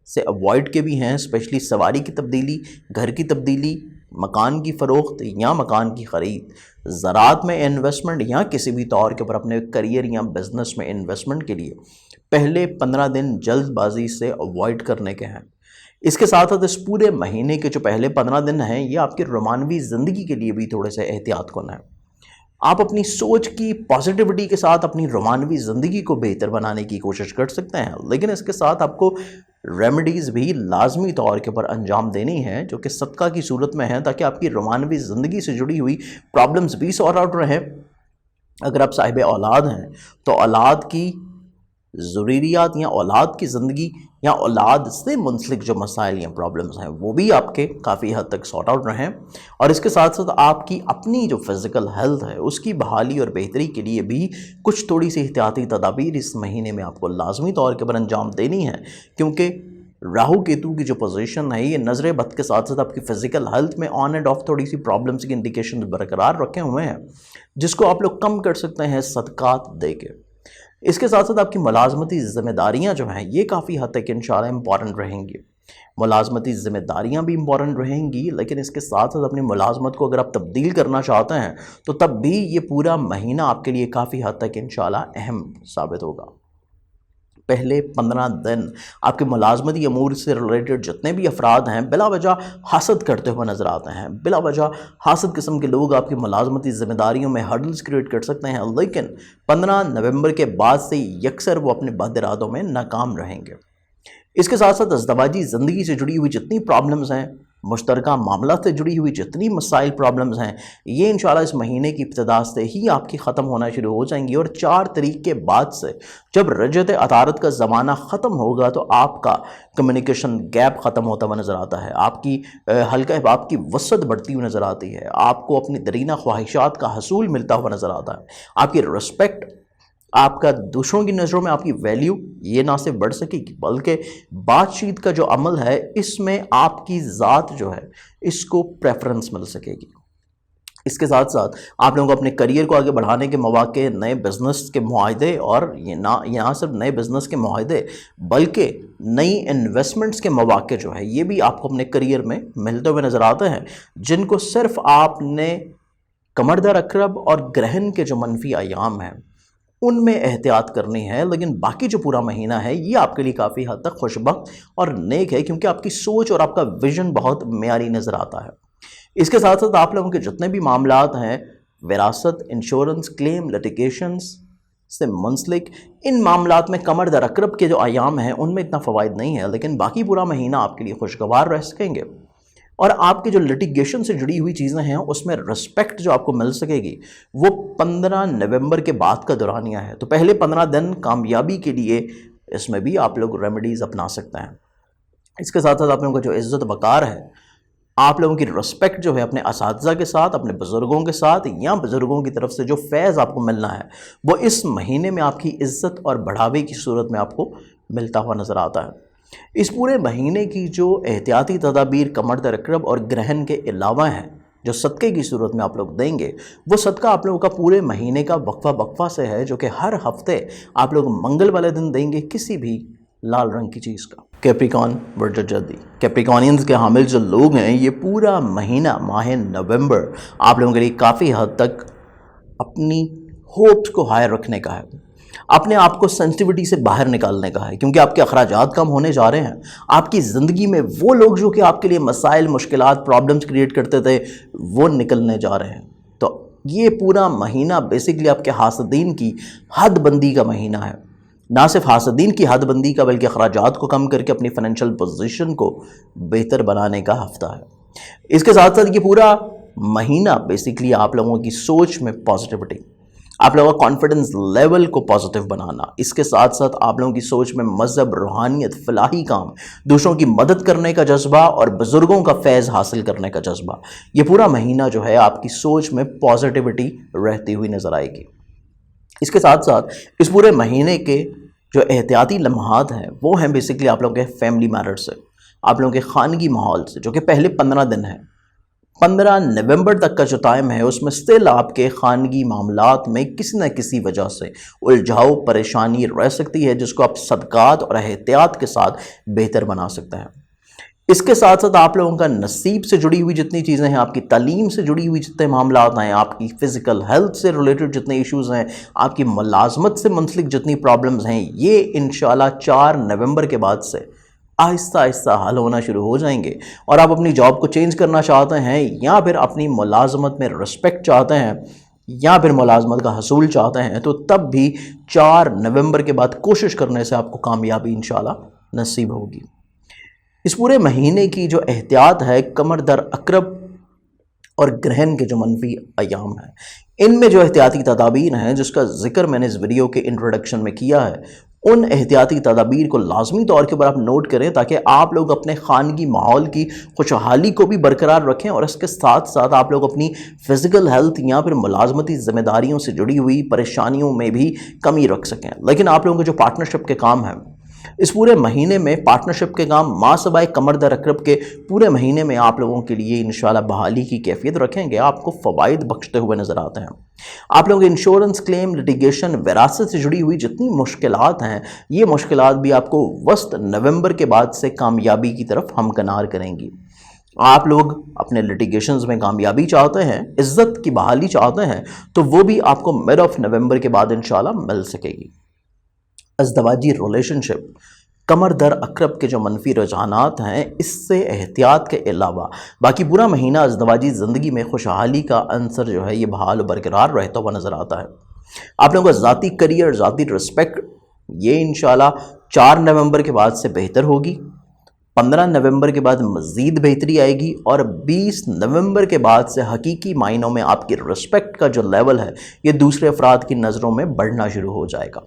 سے اوائڈ کے بھی ہیں، اسپیشلی سواری کی تبدیلی، گھر کی تبدیلی، مکان کی فروخت یا مکان کی خرید، زراعت میں انویسٹمنٹ یا کسی بھی طور کے اوپر اپنے کریئر یا بزنس میں انویسٹمنٹ کے لیے پہلے 15 دن جلد بازی سے اوائڈ کرنے کے ہیں۔ اس کے ساتھ ساتھ اس پورے مہینے کے جو پہلے 15 دن ہیں یہ آپ کی رومانوی زندگی کے لیے بھی تھوڑے سے احتیاط کن ہیں۔ آپ اپنی سوچ کی پازیٹیوٹی کے ساتھ اپنی رومانوی زندگی کو بہتر بنانے کی کوشش کر سکتے ہیں، لیکن اس کے ساتھ آپ کو ریمیڈیز بھی لازمی طور کے پر انجام دینی ہے جو کہ صدقہ کی صورت میں ہیں، تاکہ آپ کی رومانوی زندگی سے جڑی ہوئی پرابلمز بھی سارٹ آؤٹ رہیں۔ اگر آپ صاحب اولاد ہیں تو اولاد کی ضروریات یا اولاد کی زندگی یا اولاد سے منسلک جو مسائل یا پرابلمز ہیں وہ بھی آپ کے کافی حد تک سارٹ آؤٹ رہیں، اور اس کے ساتھ ساتھ آپ کی اپنی جو فزیکل ہیلتھ ہے اس کی بحالی اور بہتری کے لیے بھی کچھ تھوڑی سی احتیاطی تدابیر اس مہینے میں آپ کو لازمی طور کے پر انجام دینی ہے، کیونکہ راہو کیتو کی جو پوزیشن ہے یہ نظر بد کے ساتھ ساتھ آپ کی فزیکل ہیلتھ میں آن اینڈ آف تھوڑی سی پرابلمز کی انڈیکیشن برقرار رکھے ہوئے ہیں، جس کو آپ لوگ کم کر سکتے ہیں صدقات دے کے۔ اس کے ساتھ ساتھ آپ کی ملازمتی ذمہ داریاں جو ہیں یہ کافی حد تک انشاءاللہ امپورٹنٹ رہیں گی۔ ملازمتی ذمہ داریاں بھی امپورٹنٹ رہیں گی، لیکن اس کے ساتھ ساتھ اپنی ملازمت کو اگر آپ تبدیل کرنا چاہتے ہیں تو تب بھی یہ پورا مہینہ آپ کے لیے کافی حد تک انشاءاللہ اہم ثابت ہوگا۔ पहले 15 दिन आपके मुलाजमती अमूर से रिलेटेड जितने भी अफराद हैं बिला वजह हसद करते हुए नज़र आते हैं। बिला वजह हसद किस्म के लोग आपकी मुलाजमती ज़िम्मेदारियों में हर्डल्स क्रिएट कर सकते हैं, लेकिन 15 नवंबर के बाद से यकसर वो अपने बद इरादों में नाकाम रहेंगे। इसके साथ साथ अज़दवाजी ज़िंदगी से जुड़ी हुई जितनी प्रॉब्लम्स हैं, मुश्तरका मामला से जुड़ी हुई जितनी मसाइल प्रॉब्लम्स हैं, ये इंशाल्लाह इस महीने की इब्तिदा से ही आपकी ख़त्म होना शुरू हो जाएंगी। और 4 तारीख के बाद से जब रजत अतारत का ज़माना ख़त्म होगा तो आपका कम्युनिकेशन गैप ख़त्म होता हुआ नज़र आता है, आपकी आपकी वसत बढ़ती हुई नज़र आती है, आपको अपनी दरीना ख्वाहिशात का हसूल मिलता हुआ नज़र आता है, आपकी रिस्पेक्ट, आपका दूसरों की नज़रों में आपकी वैल्यू ये ना सिर्फ बढ़ सकेगी बल्कि बातचीत का जो अमल है इसमें आपकी ज़ात जो है इसको प्रेफरेंस मिल सकेगी। इसके साथ साथ आप लोगों को अपने करियर को आगे बढ़ाने के मौके, नए बिज़नेस के मुआहदे, और ये ना यहाँ सिर्फ नए बिज़नेस के मुआहदे बल्कि नई इन्वेस्टमेंट्स के मौके जो है ये भी आपको अपने करियर में मिलते हुए नज़र आते हैं, जिनको सिर्फ आपने कमरदर अकरब और ग्रहण के जो मनफी अयाम हैं उनमें एहतियात करनी है। लेकिन बाकी जो पूरा महीना है ये आपके लिए काफ़ी हद तक खुशबख्त और नेक है, क्योंकि आपकी सोच और आपका विजन बहुत मेयारी नज़र आता है। इसके साथ साथ आप लोगों के जितने भी मामलात हैं, विरासत, इंश्योरेंस, क्लेम, लिटिगेशंस से मुंसलिक, इन मामलात में कमर दर अकरब के जो आयाम हैं उनमें इतना फ़वाइद नहीं है, लेकिन बाकी पूरा महीना आपके लिए खुशगवार रह सकेंगे। और आपके जो लिटिगेशन से जुड़ी हुई चीज़ें हैं उसमें रिस्पेक्ट जो आपको मिल सकेगी वो 15 नवंबर के बाद का दौरानिया है। तो पहले 15 दिन कामयाबी के लिए इसमें भी आप लोग रेमेडीज़ अपना सकते हैं। इसके साथ साथ आप लोगों का जो इज़्ज़त वक़ार है, आप लोगों की रिस्पेक्ट जो है अपने असातिज़ा के साथ, अपने बुज़ुर्गों के साथ, या बुज़ुर्गों की तरफ से जो फैज़ आपको मिलना है वो इस महीने में आपकी इज़्ज़त और बढ़ावे की सूरत में आपको मिलता हुआ नज़र आता है। इस पूरे महीने की जो एहतियाती तदाबीर कमर दर अकरब और ग्रहण के अलावा हैं, जो सदक़े की सूरत में आप लोग देंगे, वो सदका आप लोगों का पूरे महीने का वक्फा से है, जो कि हर हफ्ते आप लोग मंगल वाले दिन देंगे किसी भी लाल रंग की चीज़ का। कैप्रिकॉन वर्जत जल्दी कैप्रिकॉनियंस के हामिल जो लोग हैं, ये पूरा महीना माह नवंबर आप लोगों के लिए काफ़ी हद तक अपनी होप्स को हायर रखने का है, अपने आप को सेंसिटिविटी से बाहर निकालने का है, क्योंकि आपके अखराजात कम होने जा रहे हैं। आपकी ज़िंदगी में वो लोग जो कि आपके लिए मसाइल, मुश्किलात, प्रॉब्लम्स क्रिएट करते थे वो निकलने जा रहे हैं। तो ये पूरा महीना बेसिकली आपके हासदीन की हद बंदी का महीना है। ना सिर्फ हासदीन की हद बंदी का बल्कि अखराजात को कम करके अपनी फाइनेंशियल पोजीशन को बेहतर बनाने का हफ्ता है। इसके साथ साथ ये पूरा महीना बेसिकली आप लोगों की सोच में पॉजिटिविटी, आप लोगों का कॉन्फिडेंस लेवल को पॉजिटिव बनाना, इसके साथ साथ आप लोगों की सोच में मज़हब, रूहानियत, फलाही काम, दूसरों की मदद करने का जज्बा और बुज़ुर्गों का फैज़ हासिल करने का जज्बा, ये पूरा महीना जो है आपकी सोच में पॉजिटिविटी रहती हुई नज़र आएगी। इसके साथ साथ इस पूरे महीने के जो एहतियाती लम्हात हैं वो हैं बेसिकली आप लोगों के फैमिली मैटर से, आप लोगों के खानगी माहौल से, जो कि पहले 15 दिन हैं। 15 नवंबर तक का जो टाइम है उसमें स्टिल आपके खानगी मामलात में किसी न किसी वजह से उलझाव, परेशानी रह सकती है, जिसको आप सदकात और एहतियात के साथ बेहतर बना सकते हैं। इसके साथ साथ आप लोगों का नसीब से जुड़ी हुई जितनी चीज़ें हैं, आपकी तालीम से जुड़ी हुई जितने मामलात हैं, आपकी फ़िज़िकल हेल्थ से रिलेटेड जितने इश्यूज़ हैं, आपकी मुलाजमत से मुंसलिक जितनी प्रॉब्लम्स हैं, ये इंशाल्लाह 4 नवंबर के बाद से आहिस्ता आहिस्ता हल होना शुरू हो जाएंगे। और आप अपनी जॉब को चेंज करना चाहते हैं, या फिर अपनी मुलाजमत में रिस्पेक्ट चाहते हैं, या फिर मुलाजमत का हसूल चाहते हैं, तो तब भी 4 नवंबर के बाद कोशिश करने से आपको कामयाबी इंशाल्लाह नसीब होगी। इस पूरे महीने की जो एहतियात है कमर दर अकरब और ग्रहण के जो मनफी अयाम हैं, इनमें जो एहतियाती तदाबीर हैं जिसका जिक्र मैंने इस वीडियो के इंट्रोडक्शन में किया है, उन एहतियाती तदाबीर को लाजमी तौर के ऊपर आप नोट करें, ताकि आप लोग अपने खानगी माहौल की खुशहाली को भी बरकरार रखें और इसके साथ साथ आप लोग अपनी फ़िज़िकल हेल्थ या फिर मुलाजमती ज़िम्मेदारियों से जुड़ी हुई परेशानियों में भी कमी रख सकें। लेकिन आप लोगों के जो पार्टनरशिप के काम हैं, इस पूरे महीने में पार्टनरशिप के काम मासबाए कमर दर अकरब के पूरे महीने में आप लोगों के लिए इंशाल्लाह बहाली की कैफियत रखेंगे, आपको फ़वाइद बख्शते हुए नज़र आते हैं। आप लोगों के इंश्योरेंस, क्लेम, लिटिगेशन, विरासत से जुड़ी हुई जितनी मुश्किलात हैं, ये मुश्किलात भी आपको वस्त नवंबर के बाद से कामयाबी की तरफ हमकनार करेंगी। आप लोग अपने लिटिगेशंस में कामयाबी चाहते हैं, इज़्ज़त की बहाली चाहते हैं, तो वो भी आपको मिड ऑफ नवंबर के बाद इंशाल्लाह मिल सकेगी। ازدواجی ریلیشنشپ، کمر در عقرب کے جو منفی رجحانات ہیں، اس سے احتیاط کے علاوہ باقی پورا مہینہ ازدواجی زندگی میں خوشحالی کا عنصر جو ہے یہ بحال و برقرار رہتا ہوا نظر آتا ہے۔ آپ لوگوں کا ذاتی کریئر، ذاتی رسپیکٹ، یہ انشاءاللہ 4 نومبر کے بعد سے بہتر ہوگی، 15 نومبر کے بعد مزید بہتری آئے گی، اور 20 نومبر کے بعد سے حقیقی معنوں میں آپ کی رسپیکٹ کا جو لیول ہے یہ دوسرے افراد کی نظروں میں بڑھنا شروع ہو جائے گا۔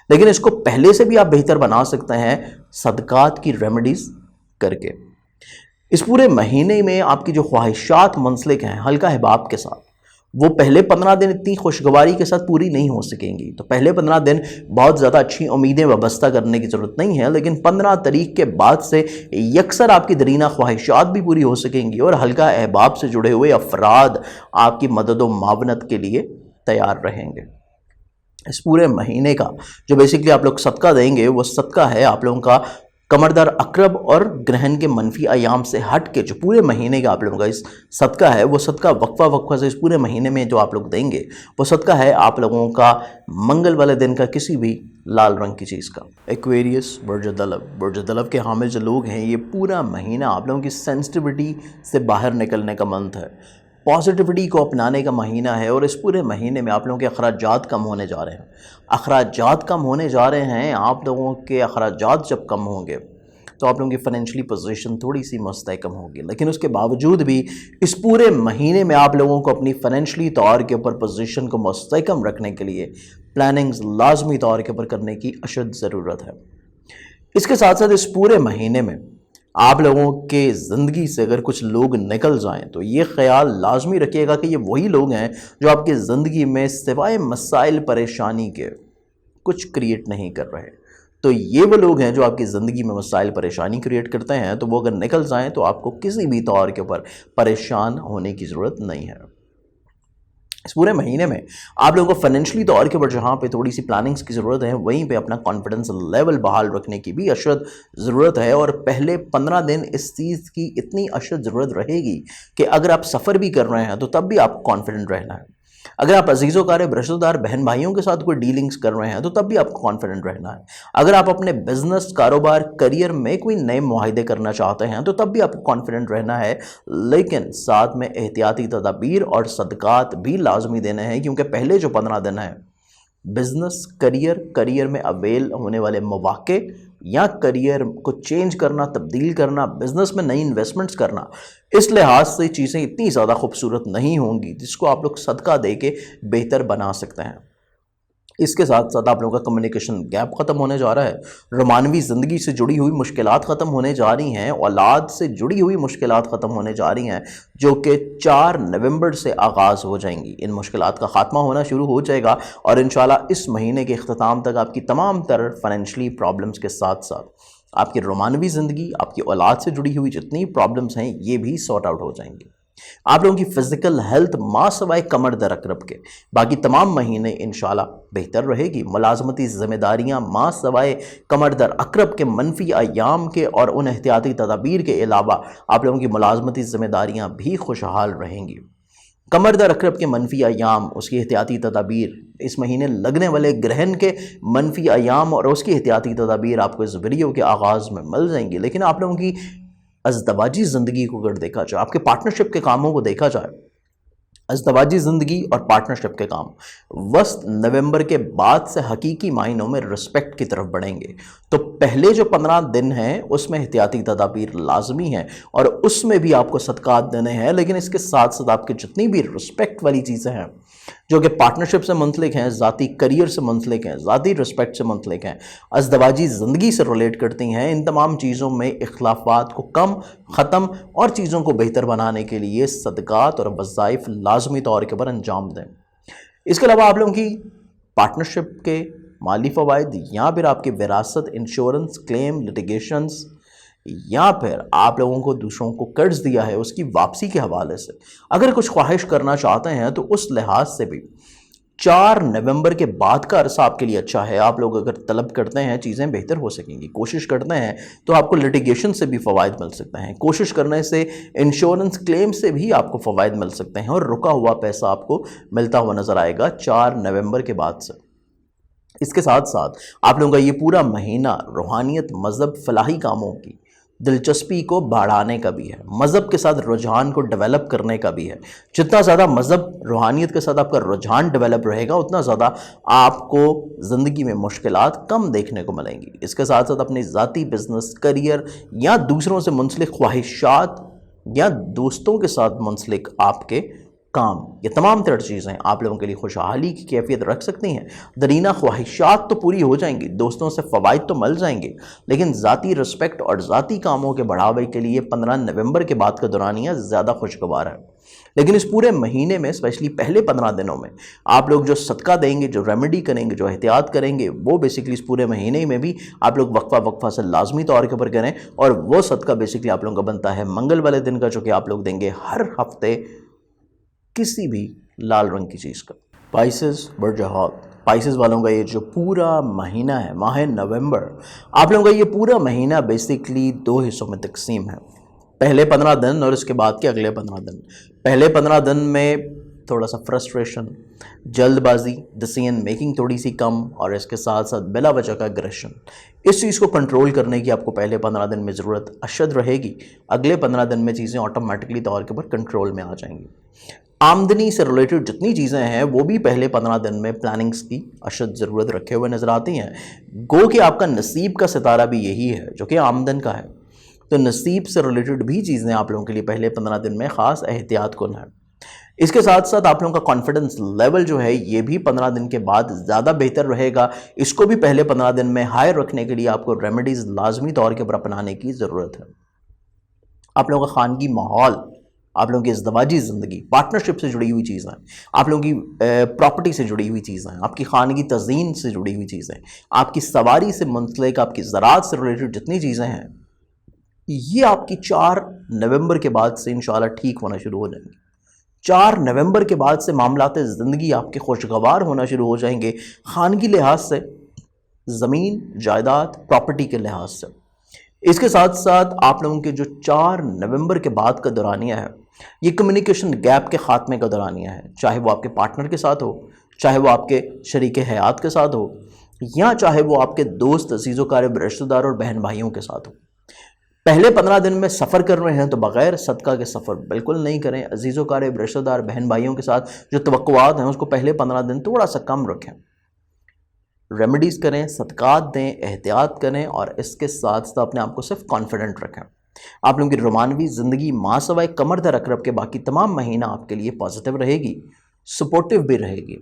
لیکن اس کو پہلے سے بھی آپ بہتر بنا سکتے ہیں صدقات کی ریمیڈیز کر کے۔ اس پورے مہینے میں آپ کی جو خواہشات منسلک ہیں ہلکا احباب کے ساتھ، وہ پہلے 15 دن اتنی خوشگواری کے ساتھ پوری نہیں ہو سکیں گی۔ تو پہلے 15 دن بہت زیادہ اچھی امیدیں وابستہ کرنے کی ضرورت نہیں ہے، لیکن 15 تاریخ کے بعد سے یکسر آپ کی درینہ خواہشات بھی پوری ہو سکیں گی، اور ہلکا احباب سے جڑے ہوئے افراد آپ کی مدد و معاونت کے لیے تیار رہیں گے۔ اس پورے مہینے کا جو بیسکلی آپ لوگ صدقہ دیں گے، وہ صدقہ ہے آپ لوگوں کا کمر در عقرب اور گرہن کے منفی ایام سے ہٹ کے جو پورے مہینے کا آپ لوگوں کا اس صدقہ ہے، وہ صدقہ وقفہ سے اس پورے مہینے میں جو آپ لوگ دیں گے، وہ صدقہ ہے آپ لوگوں کا منگل والے دن کا کسی بھی لال رنگ کی چیز کا۔ ایکویریس، برج دلو کے حامل جو لوگ ہیں، یہ پورا مہینہ آپ لوگوں کی سینسٹیوٹی سے باہر نکلنے کا منتھ ہے، پازیٹیوٹی کو اپنانے کا مہینہ ہے، اور اس پورے مہینے میں آپ لوگوں کے اخراجات کم ہونے جا رہے ہیں۔ اخراجات کم ہونے جا رہے ہیں، آپ لوگوں کے اخراجات جب کم ہوں گے تو آپ لوگوں کی فائنینشلی پوزیشن تھوڑی سی مستحکم ہوگی، لیکن اس کے باوجود بھی اس پورے مہینے میں آپ لوگوں کو اپنی فائنینشلی طور کے اوپر پوزیشن کو مستحکم رکھنے کے لیے پلاننگز لازمی طور کے اوپر کرنے کی اشد ضرورت ہے۔ اس کے ساتھ ساتھ اس پورے مہینے میں آپ لوگوں کے زندگی سے اگر کچھ لوگ نکل جائیں تو یہ خیال لازمی رکھیے گا کہ یہ وہی لوگ ہیں جو آپ کی زندگی میں سوائے مسائل پریشانی کے کچھ کریٹ نہیں کر رہے۔ تو یہ وہ لوگ ہیں جو آپ کی زندگی میں مسائل پریشانی کریٹ کرتے ہیں، تو وہ اگر نکل جائیں تو آپ کو کسی بھی طور کے اوپر پریشان ہونے کی ضرورت نہیں ہے۔ اس پورے مہینے میں آپ لوگوں کو فائنینشلی طور کے اوپر جہاں پہ تھوڑی سی پلاننگز کی ضرورت ہے، وہیں پہ اپنا کانفیڈنس لیول بحال رکھنے کی بھی اشد ضرورت ہے، اور پہلے 15 دن اس چیز کی اتنی اشد ضرورت رہے گی کہ اگر آپ سفر بھی کر رہے ہیں تو تب بھی آپ کو کانفیڈنٹ رہنا ہے۔ اگر آپ عزیز و قارب رشتہ دار بہن بھائیوں کے ساتھ کوئی ڈیلنگز کر رہے ہیں تو تب بھی آپ کو کانفیڈنٹ رہنا ہے۔ اگر آپ اپنے بزنس، کاروبار، کریئر میں کوئی نئے معاہدے کرنا چاہتے ہیں تو تب بھی آپ کو کانفیڈنٹ رہنا ہے، لیکن ساتھ میں احتیاطی تدابیر اور صدقات بھی لازمی دینے ہیں، کیونکہ پہلے جو 15 دن ہیں بزنس، کریئر میں اویل ہونے والے مواقع یا کریئر کو چینج کرنا، تبدیل کرنا، بزنس میں نئی انویسٹمنٹس کرنا، اس لحاظ سے چیزیں اتنی زیادہ خوبصورت نہیں ہوں گی جس کو آپ لوگ صدقہ دے کے بہتر بنا سکتے ہیں۔ اس کے ساتھ ساتھ آپ لوگوں کا کمیونیکیشن گیپ ختم ہونے جا رہا ہے، رومانوی زندگی سے جڑی ہوئی مشکلات ختم ہونے جا رہی ہیں، اولاد سے جڑی ہوئی مشکلات ختم ہونے جا رہی ہیں، جو کہ 4 نومبر سے آغاز ہو جائیں گی۔ ان مشکلات کا خاتمہ ہونا شروع ہو جائے گا، اور انشاءاللہ اس مہینے کے اختتام تک آپ کی تمام تر فائنینشلی پرابلمز کے ساتھ ساتھ آپ کی رومانوی زندگی، آپ کی اولاد سے جڑی ہوئی جتنی پرابلمز ہیں، یہ بھی سارٹ آؤٹ ہو جائیں گی۔ آپ لوگوں کی فزیکل ہیلتھ ماں سوائے کمر در عقرب کے باقی تمام مہینے انشاءاللہ بہتر رہے گی۔ ملازمتی ذمہ داریاں ماں سوائے کمر در عقرب کے منفی ایام کے اور ان احتیاطی تدابیر کے علاوہ آپ لوگوں کی ملازمتی ذمہ داریاں بھی خوشحال رہیں گی۔ کمر در عقرب کے منفی ایام، اس کی احتیاطی تدابیر، اس مہینے لگنے والے گرہن کے منفی ایام اور اس کی احتیاطی تدابیر آپ کو اس ویڈیو کے آغاز میں مل جائیں گی۔ لیکن آپ لوگوں کی ازدواجی زندگی کو اگر دیکھا جائے، آپ کے پارٹنرشپ کے کاموں کو دیکھا جائے، ازدواجی زندگی اور پارٹنرشپ کے کام وسط نومبر کے بعد سے حقیقی معنوں میں رسپیکٹ کی طرف بڑھیں گے۔ تو پہلے جو 15 دن ہیں اس میں احتیاطی تدابیر لازمی ہیں، اور اس میں بھی آپ کو صدقات دینے ہیں، لیکن اس کے ساتھ ساتھ آپ کے جتنی بھی رسپیکٹ والی چیزیں ہیں جو کہ پارٹنرشپ سے منسلک ہیں، ذاتی کریئر سے منسلک ہیں، ذاتی رسپیکٹ سے منسلک ہیں، ازدواجی زندگی سے ریلیٹ کرتی ہیں، ان تمام چیزوں میں اختلافات کو کم، ختم اور چیزوں کو بہتر بنانے کے لیے صدقات اور وظائف لازمی طور کے پر انجام دیں۔ اس کے علاوہ آپ لوگوں کی پارٹنرشپ کے مالی فوائد، یا پھر آپ کی وراثت، انشورنس، کلیم، لٹیگیشنز، یا پھر آپ لوگوں کو دوسروں کو قرض دیا ہے اس کی واپسی کے حوالے سے اگر کچھ خواہش کرنا چاہتے ہیں تو اس لحاظ سے بھی 4 نومبر کے بعد کا عرصہ آپ کے لیے اچھا ہے۔ آپ لوگ اگر طلب کرتے ہیں چیزیں بہتر ہو سکیں گی، کوشش کرتے ہیں تو آپ کو لٹیگیشن سے بھی فوائد مل سکتے ہیں، کوشش کرنے سے انشورنس کلیم سے بھی آپ کو فوائد مل سکتے ہیں، اور رکا ہوا پیسہ آپ کو ملتا ہوا نظر آئے گا 4 نومبر کے بعد سے۔ اس کے ساتھ ساتھ آپ لوگوں کا یہ پورا مہینہ روحانیت، مذہب، فلاحی کاموں کی دلچسپی کو بڑھانے کا بھی ہے، مذہب کے ساتھ رجحان کو ڈیولپ کرنے کا بھی ہے۔ جتنا زیادہ مذہب، روحانیت کے ساتھ آپ کا رجحان ڈیولپ رہے گا، اتنا زیادہ آپ کو زندگی میں مشکلات کم دیکھنے کو ملیں گی۔ اس کے ساتھ ساتھ اپنی ذاتی بزنس، کریئر یا دوسروں سے منسلک خواہشات یا دوستوں کے ساتھ منسلک آپ کے کام، یہ تمام تر چیزیں آپ لوگوں کے لیے خوشحالی کی کیفیت رکھ سکتی ہیں۔ درینہ خواہشات تو پوری ہو جائیں گی، دوستوں سے فوائد تو مل جائیں گے، لیکن ذاتی رسپیکٹ اور ذاتی کاموں کے بڑھاوے کے لیے 15 نومبر کے بعد کا دورانیہ زیادہ خوشگوار ہے۔ لیکن اس پورے مہینے میں اسپیشلی پہلے 15 دنوں میں آپ لوگ جو صدقہ دیں گے، جو ریمیڈی کریں گے، جو احتیاط کریں گے، وہ بیسکلی اس پورے مہینے میں بھی آپ لوگ وقفہ سے لازمی طور کے اوپر کریں، اور وہ صدقہ بیسکلی آپ لوگوں کا بنتا ہے منگل والے دن کا، جو کہ آپ لوگ دیں گے ہر ہفتے کسی بھی لال رنگ کی چیز کا۔ پائسز برج ہاتھ، پائسز والوں کا یہ جو پورا مہینہ ہے، ماہ نومبر، آپ لوگوں کا یہ پورا مہینہ بیسکلی 2 حصوں میں تقسیم ہے۔ پہلے 15 دن اور اس کے بعد کے اگلے 15 دن۔ پہلے 15 دن میں تھوڑا سا فرسٹریشن، جلد بازی، ڈیسیژن میکنگ تھوڑی سی کم، اور اس کے ساتھ ساتھ بلا وجہ کا اگریشن، اس چیز کو کنٹرول کرنے کی آپ کو پہلے 15 دن میں ضرورت اشد رہے گی۔ اگلے 15 دن میں چیزیں آٹومیٹکلی طور کے اوپر کنٹرول میں آ جائیں گی۔ آمدنی سے ریلیٹڈ جتنی چیزیں ہیں وہ بھی پہلے 15 دن میں پلاننگز کی اشد ضرورت رکھے ہوئے نظر آتی ہیں۔ گو کہ آپ کا نصیب کا ستارہ بھی یہی ہے جو کہ آمدن کا ہے، تو نصیب سے ریلیٹڈ بھی چیزیں آپ لوگوں کے لیے پہلے 15 دن میں خاص احتیاط کن ہے۔ اس کے ساتھ ساتھ آپ لوگوں کا کانفیڈنس لیول جو ہے یہ بھی 15 دن کے بعد زیادہ بہتر رہے گا۔ اس کو بھی پہلے 15 دن میں ہائی رکھنے کے لیے آپ کو ریمیڈیز لازمی طور کے اوپر اپنانے کی ضرورت ہے۔ آپ لوگوں کا خانگی ماحول، آپ لوگوں کی ازدواجی زندگی، پارٹنرشپ سے جڑی ہوئی چیزیں، آپ لوگوں کی پراپرٹی سے جڑی ہوئی چیزیں، آپ کی خانگی تزئین سے جڑی ہوئی چیزیں، آپ کی سواری سے منسلک، آپ کی زراعت سے ریلیٹڈ جتنی چیزیں ہیں، یہ آپ کی 4 نومبر کے بعد سے انشاءاللہ ٹھیک ہونا شروع ہو جائیں گے۔ 4 نومبر کے بعد سے معاملات زندگی آپ کے خوشگوار ہونا شروع ہو جائیں گے، خانگی لحاظ سے، زمین، جائیداد، پراپرٹی کے لحاظ سے۔ اس کے ساتھ ساتھ آپ لوگوں کے جو 4 نومبر کے بعد کا دورانیہ ہے، یہ کمیونیکیشن گیپ کے خاتمے کا دورانیہ ہے، چاہے وہ آپ کے پارٹنر کے ساتھ ہو، چاہے وہ آپ کے شریک حیات کے ساتھ ہو، یا چاہے وہ آپ کے دوست، عزیز و قریب رشتہ دار اور بہن بھائیوں کے ساتھ ہو۔ پہلے 15 دن میں سفر کر رہے ہیں تو بغیر صدقہ کے سفر بالکل نہیں کریں۔ عزیز و قریب رشتہ دار، بہن بھائیوں کے ساتھ جو توقعات ہیں اس کو پہلے 15 دن تھوڑا سا کم رکھیں، ریمیڈیز کریں، صدقات دیں، احتیاط کریں، اور اس کے ساتھ ساتھ اپنے آپ کو صرف کانفیڈنٹ رکھیں۔ آپ لوگوں کی رومانوی زندگی ماں سوائے کمر در اقرب کے باقی تمام مہینہ آپ کے لیے پازیٹیو رہے گی، سپورٹیو بھی رہے گی۔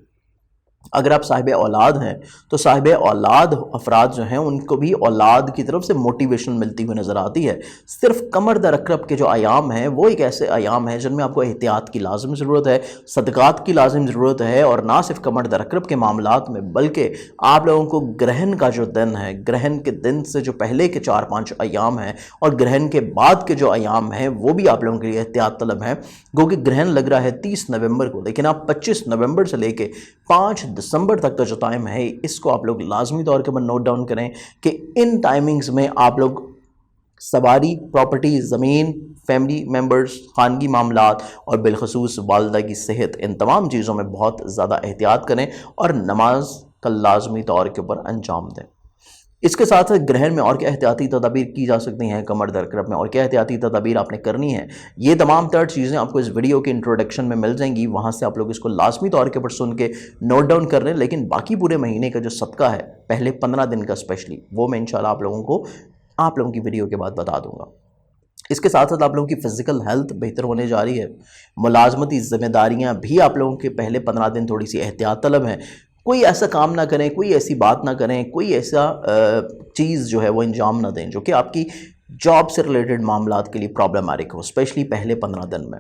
اگر آپ صاحب اولاد ہیں تو صاحب اولاد افراد جو ہیں ان کو بھی اولاد کی طرف سے موٹیویشن ملتی ہوئی نظر آتی ہے۔ صرف کمر در اقرب کے جو ایام ہیں وہ ایک ایسے ایام ہیں جن میں آپ کو احتیاط کی لازم ضرورت ہے، صدقات کی لازم ضرورت ہے، اور نہ صرف کمر در اقرب کے معاملات میں بلکہ آپ لوگوں کو گرہن کا جو دن ہے، گرہن کے دن سے جو پہلے کے 4-5 ایام ہیں اور گرہن کے بعد کے جو ایام ہیں وہ بھی آپ لوگوں کے لیے احتیاط طلب ہیں۔ گو کہ گرہن لگ رہا ہے 30 نومبر کو، لیکن آپ 25 نومبر سے لے کے 5 دسمبر تک کا جو ٹائم ہے اس کو آپ لوگ لازمی طور پر نوٹ ڈاؤن کریں کہ ان ٹائمنگز میں آپ لوگ سواری، پراپرٹی، زمین، فیملی ممبرز، خانگی معاملات اور بالخصوص والدہ کی صحت، ان تمام چیزوں میں بہت زیادہ احتیاط کریں اور نماز کا لازمی طور کے اوپر انجام دیں۔ اس کے ساتھ ساتھ گرہن میں اور کیا احتیاطی تدابیر کی جا سکتی ہیں، کمر در اقرب میں اور کیا احتیاطی تدابیر آپ نے کرنی ہے، یہ تمام تر چیزیں آپ کو اس ویڈیو کے انٹروڈکشن میں مل جائیں گی، وہاں سے آپ لوگ اس کو لازمی طور کے اوپر سن کے نوٹ ڈاؤن کر لیں۔ لیکن باقی پورے مہینے کا جو صدقہ ہے پہلے 15 دن کا اسپیشلی، وہ میں انشاءاللہ آپ لوگوں کی ویڈیو کے بعد بتا دوں گا۔ اس کے ساتھ ساتھ آپ لوگوں کی فزیکل ہیلتھ بہتر ہونے جا رہی ہے، ملازمتی ذمہ داریاں بھی آپ لوگوں کے پہلے 15 دن تھوڑی سی احتیاط طلب ہیں۔ کوئی ایسا کام نہ کریں، کوئی ایسی بات نہ کریں، کوئی ایسا چیز جو ہے وہ انجام نہ دیں جو کہ آپ کی جاب سے ریلیٹڈ معاملات کے لیے پرابلمٹک ہو، اسپیشلی پہلے 15 دن میں۔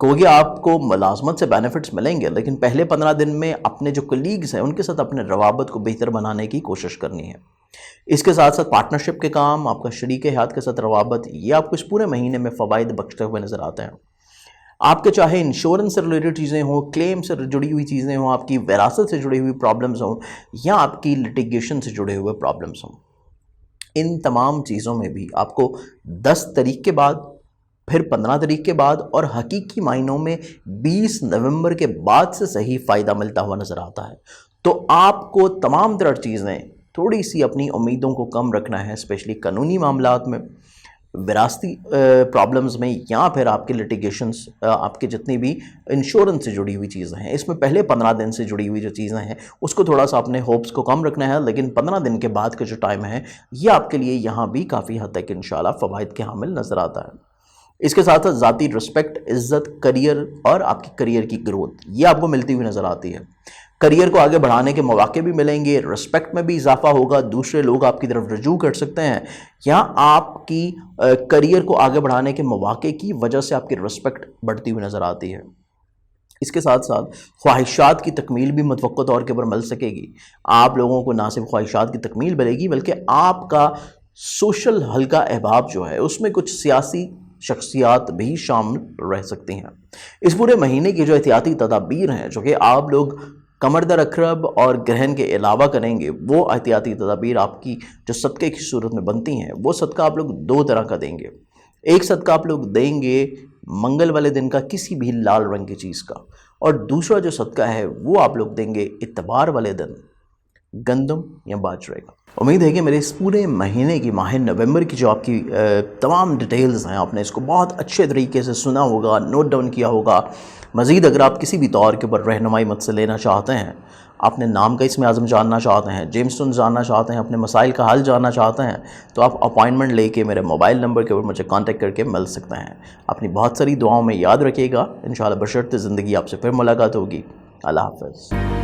گویا آپ کو ملازمت سے بینیفٹس ملیں گے، لیکن پہلے 15 دن میں اپنے جو کلیگز ہیں ان کے ساتھ اپنے روابط کو بہتر بنانے کی کوشش کرنی ہے۔ اس کے ساتھ ساتھ پارٹنرشپ کے کام، آپ کا شریک حیات کے ساتھ روابط، یہ آپ کو اس پورے مہینے میں فوائد بخشتے ہوئے نظر آتے ہیں۔ آپ کے چاہے انشورنس سے ریلیٹڈ چیزیں ہوں، کلیم سے جڑی ہوئی چیزیں ہوں، آپ کی وراثت سے جڑی ہوئی پرابلمز ہوں، یا آپ کی لٹیگیشن سے جڑے ہوئے پرابلمز ہوں، ان تمام چیزوں میں بھی آپ کو 10 تاریخ کے بعد، پھر 15 تاریخ کے بعد اور حقیقی معنوں میں 20 نومبر کے بعد سے صحیح فائدہ ملتا ہوا نظر آتا ہے۔ تو آپ کو تمام طرح چیزیں تھوڑی سی اپنی امیدوں کو کم رکھنا ہے، اسپیشلی قانونی معاملات میں، وراثتی پرابلمز میں، یا پھر آپ کے لٹیگیشنز، آپ کے جتنی بھی انشورنس سے جڑی ہوئی چیزیں ہیں، اس میں پہلے 15 دن سے جڑی ہوئی جو چیزیں ہیں اس کو تھوڑا سا اپنے ہوپس کو کم رکھنا ہے، لیکن 15 دن کے بعد کا جو ٹائم ہے یہ آپ کے لیے یہاں بھی کافی حد تک انشاءاللہ فوائد کے حامل نظر آتا ہے۔ اس کے ساتھ ساتھ ذاتی رسپیکٹ، عزت، کریئر اور آپ کی کریئر کی گروتھ یہ آپ کو ملتی ہوئی نظر آتی ہے۔ کریئر کو آگے بڑھانے کے مواقع بھی ملیں گے، رسپیکٹ میں بھی اضافہ ہوگا، دوسرے لوگ آپ کی طرف رجوع کر سکتے ہیں، یا آپ کی کریئر کو آگے بڑھانے کے مواقع کی وجہ سے آپ کی رسپیکٹ بڑھتی ہوئی نظر آتی ہے۔ اس کے ساتھ ساتھ خواہشات کی تکمیل بھی متوقع طور کے اوپر مل سکے گی۔ آپ لوگوں کو نہ صرف خواہشات کی تکمیل ملے گی بلکہ آپ کا سوشل حلقہ احباب جو ہے اس میں کچھ سیاسی شخصیات بھی شامل رہ سکتی ہیں۔ اس پورے مہینے کی جو احتیاطی تدابیر ہیں جو کہ آپ لوگ کمر در اکرب اور گرہن کے علاوہ کریں گے، وہ احتیاطی تدابیر آپ کی جو صدقے کی صورت میں بنتی ہیں، وہ صدقہ آپ لوگ 2 طرح کا دیں گے۔ ایک صدقہ آپ لوگ دیں گے منگل والے دن کا کسی بھی لال رنگ کی چیز کا، اور دوسرا جو صدقہ ہے وہ آپ لوگ دیں گے اتوار والے دن گندم یا باجرے کا۔ امید ہے کہ میرے اس پورے مہینے کی، ماہ نومبر کی جو آپ کی تمام ڈیٹیلز ہیں، آپ نے اس کو بہت اچھے طریقے سے سنا ہوگا، نوٹ ڈاؤن کیا ہوگا۔ مزید اگر آپ کسی بھی طور کے اوپر رہنمائی مجھ سے لینا چاہتے ہیں، اپنے نام کا اسم اعظم جاننا چاہتے ہیں، جیمز ٹون جاننا چاہتے ہیں، اپنے مسائل کا حل جاننا چاہتے ہیں، تو آپ اپائنٹمنٹ لے کے میرے موبائل نمبر کے اوپر مجھے کانٹیکٹ کر کے مل سکتے ہیں۔ اپنی بہت ساری دعاؤں میں یاد رکھیے گا، انشاءاللہ بشرط زندگی آپ سے پھر ملاقات ہوگی۔ اللہ حافظ۔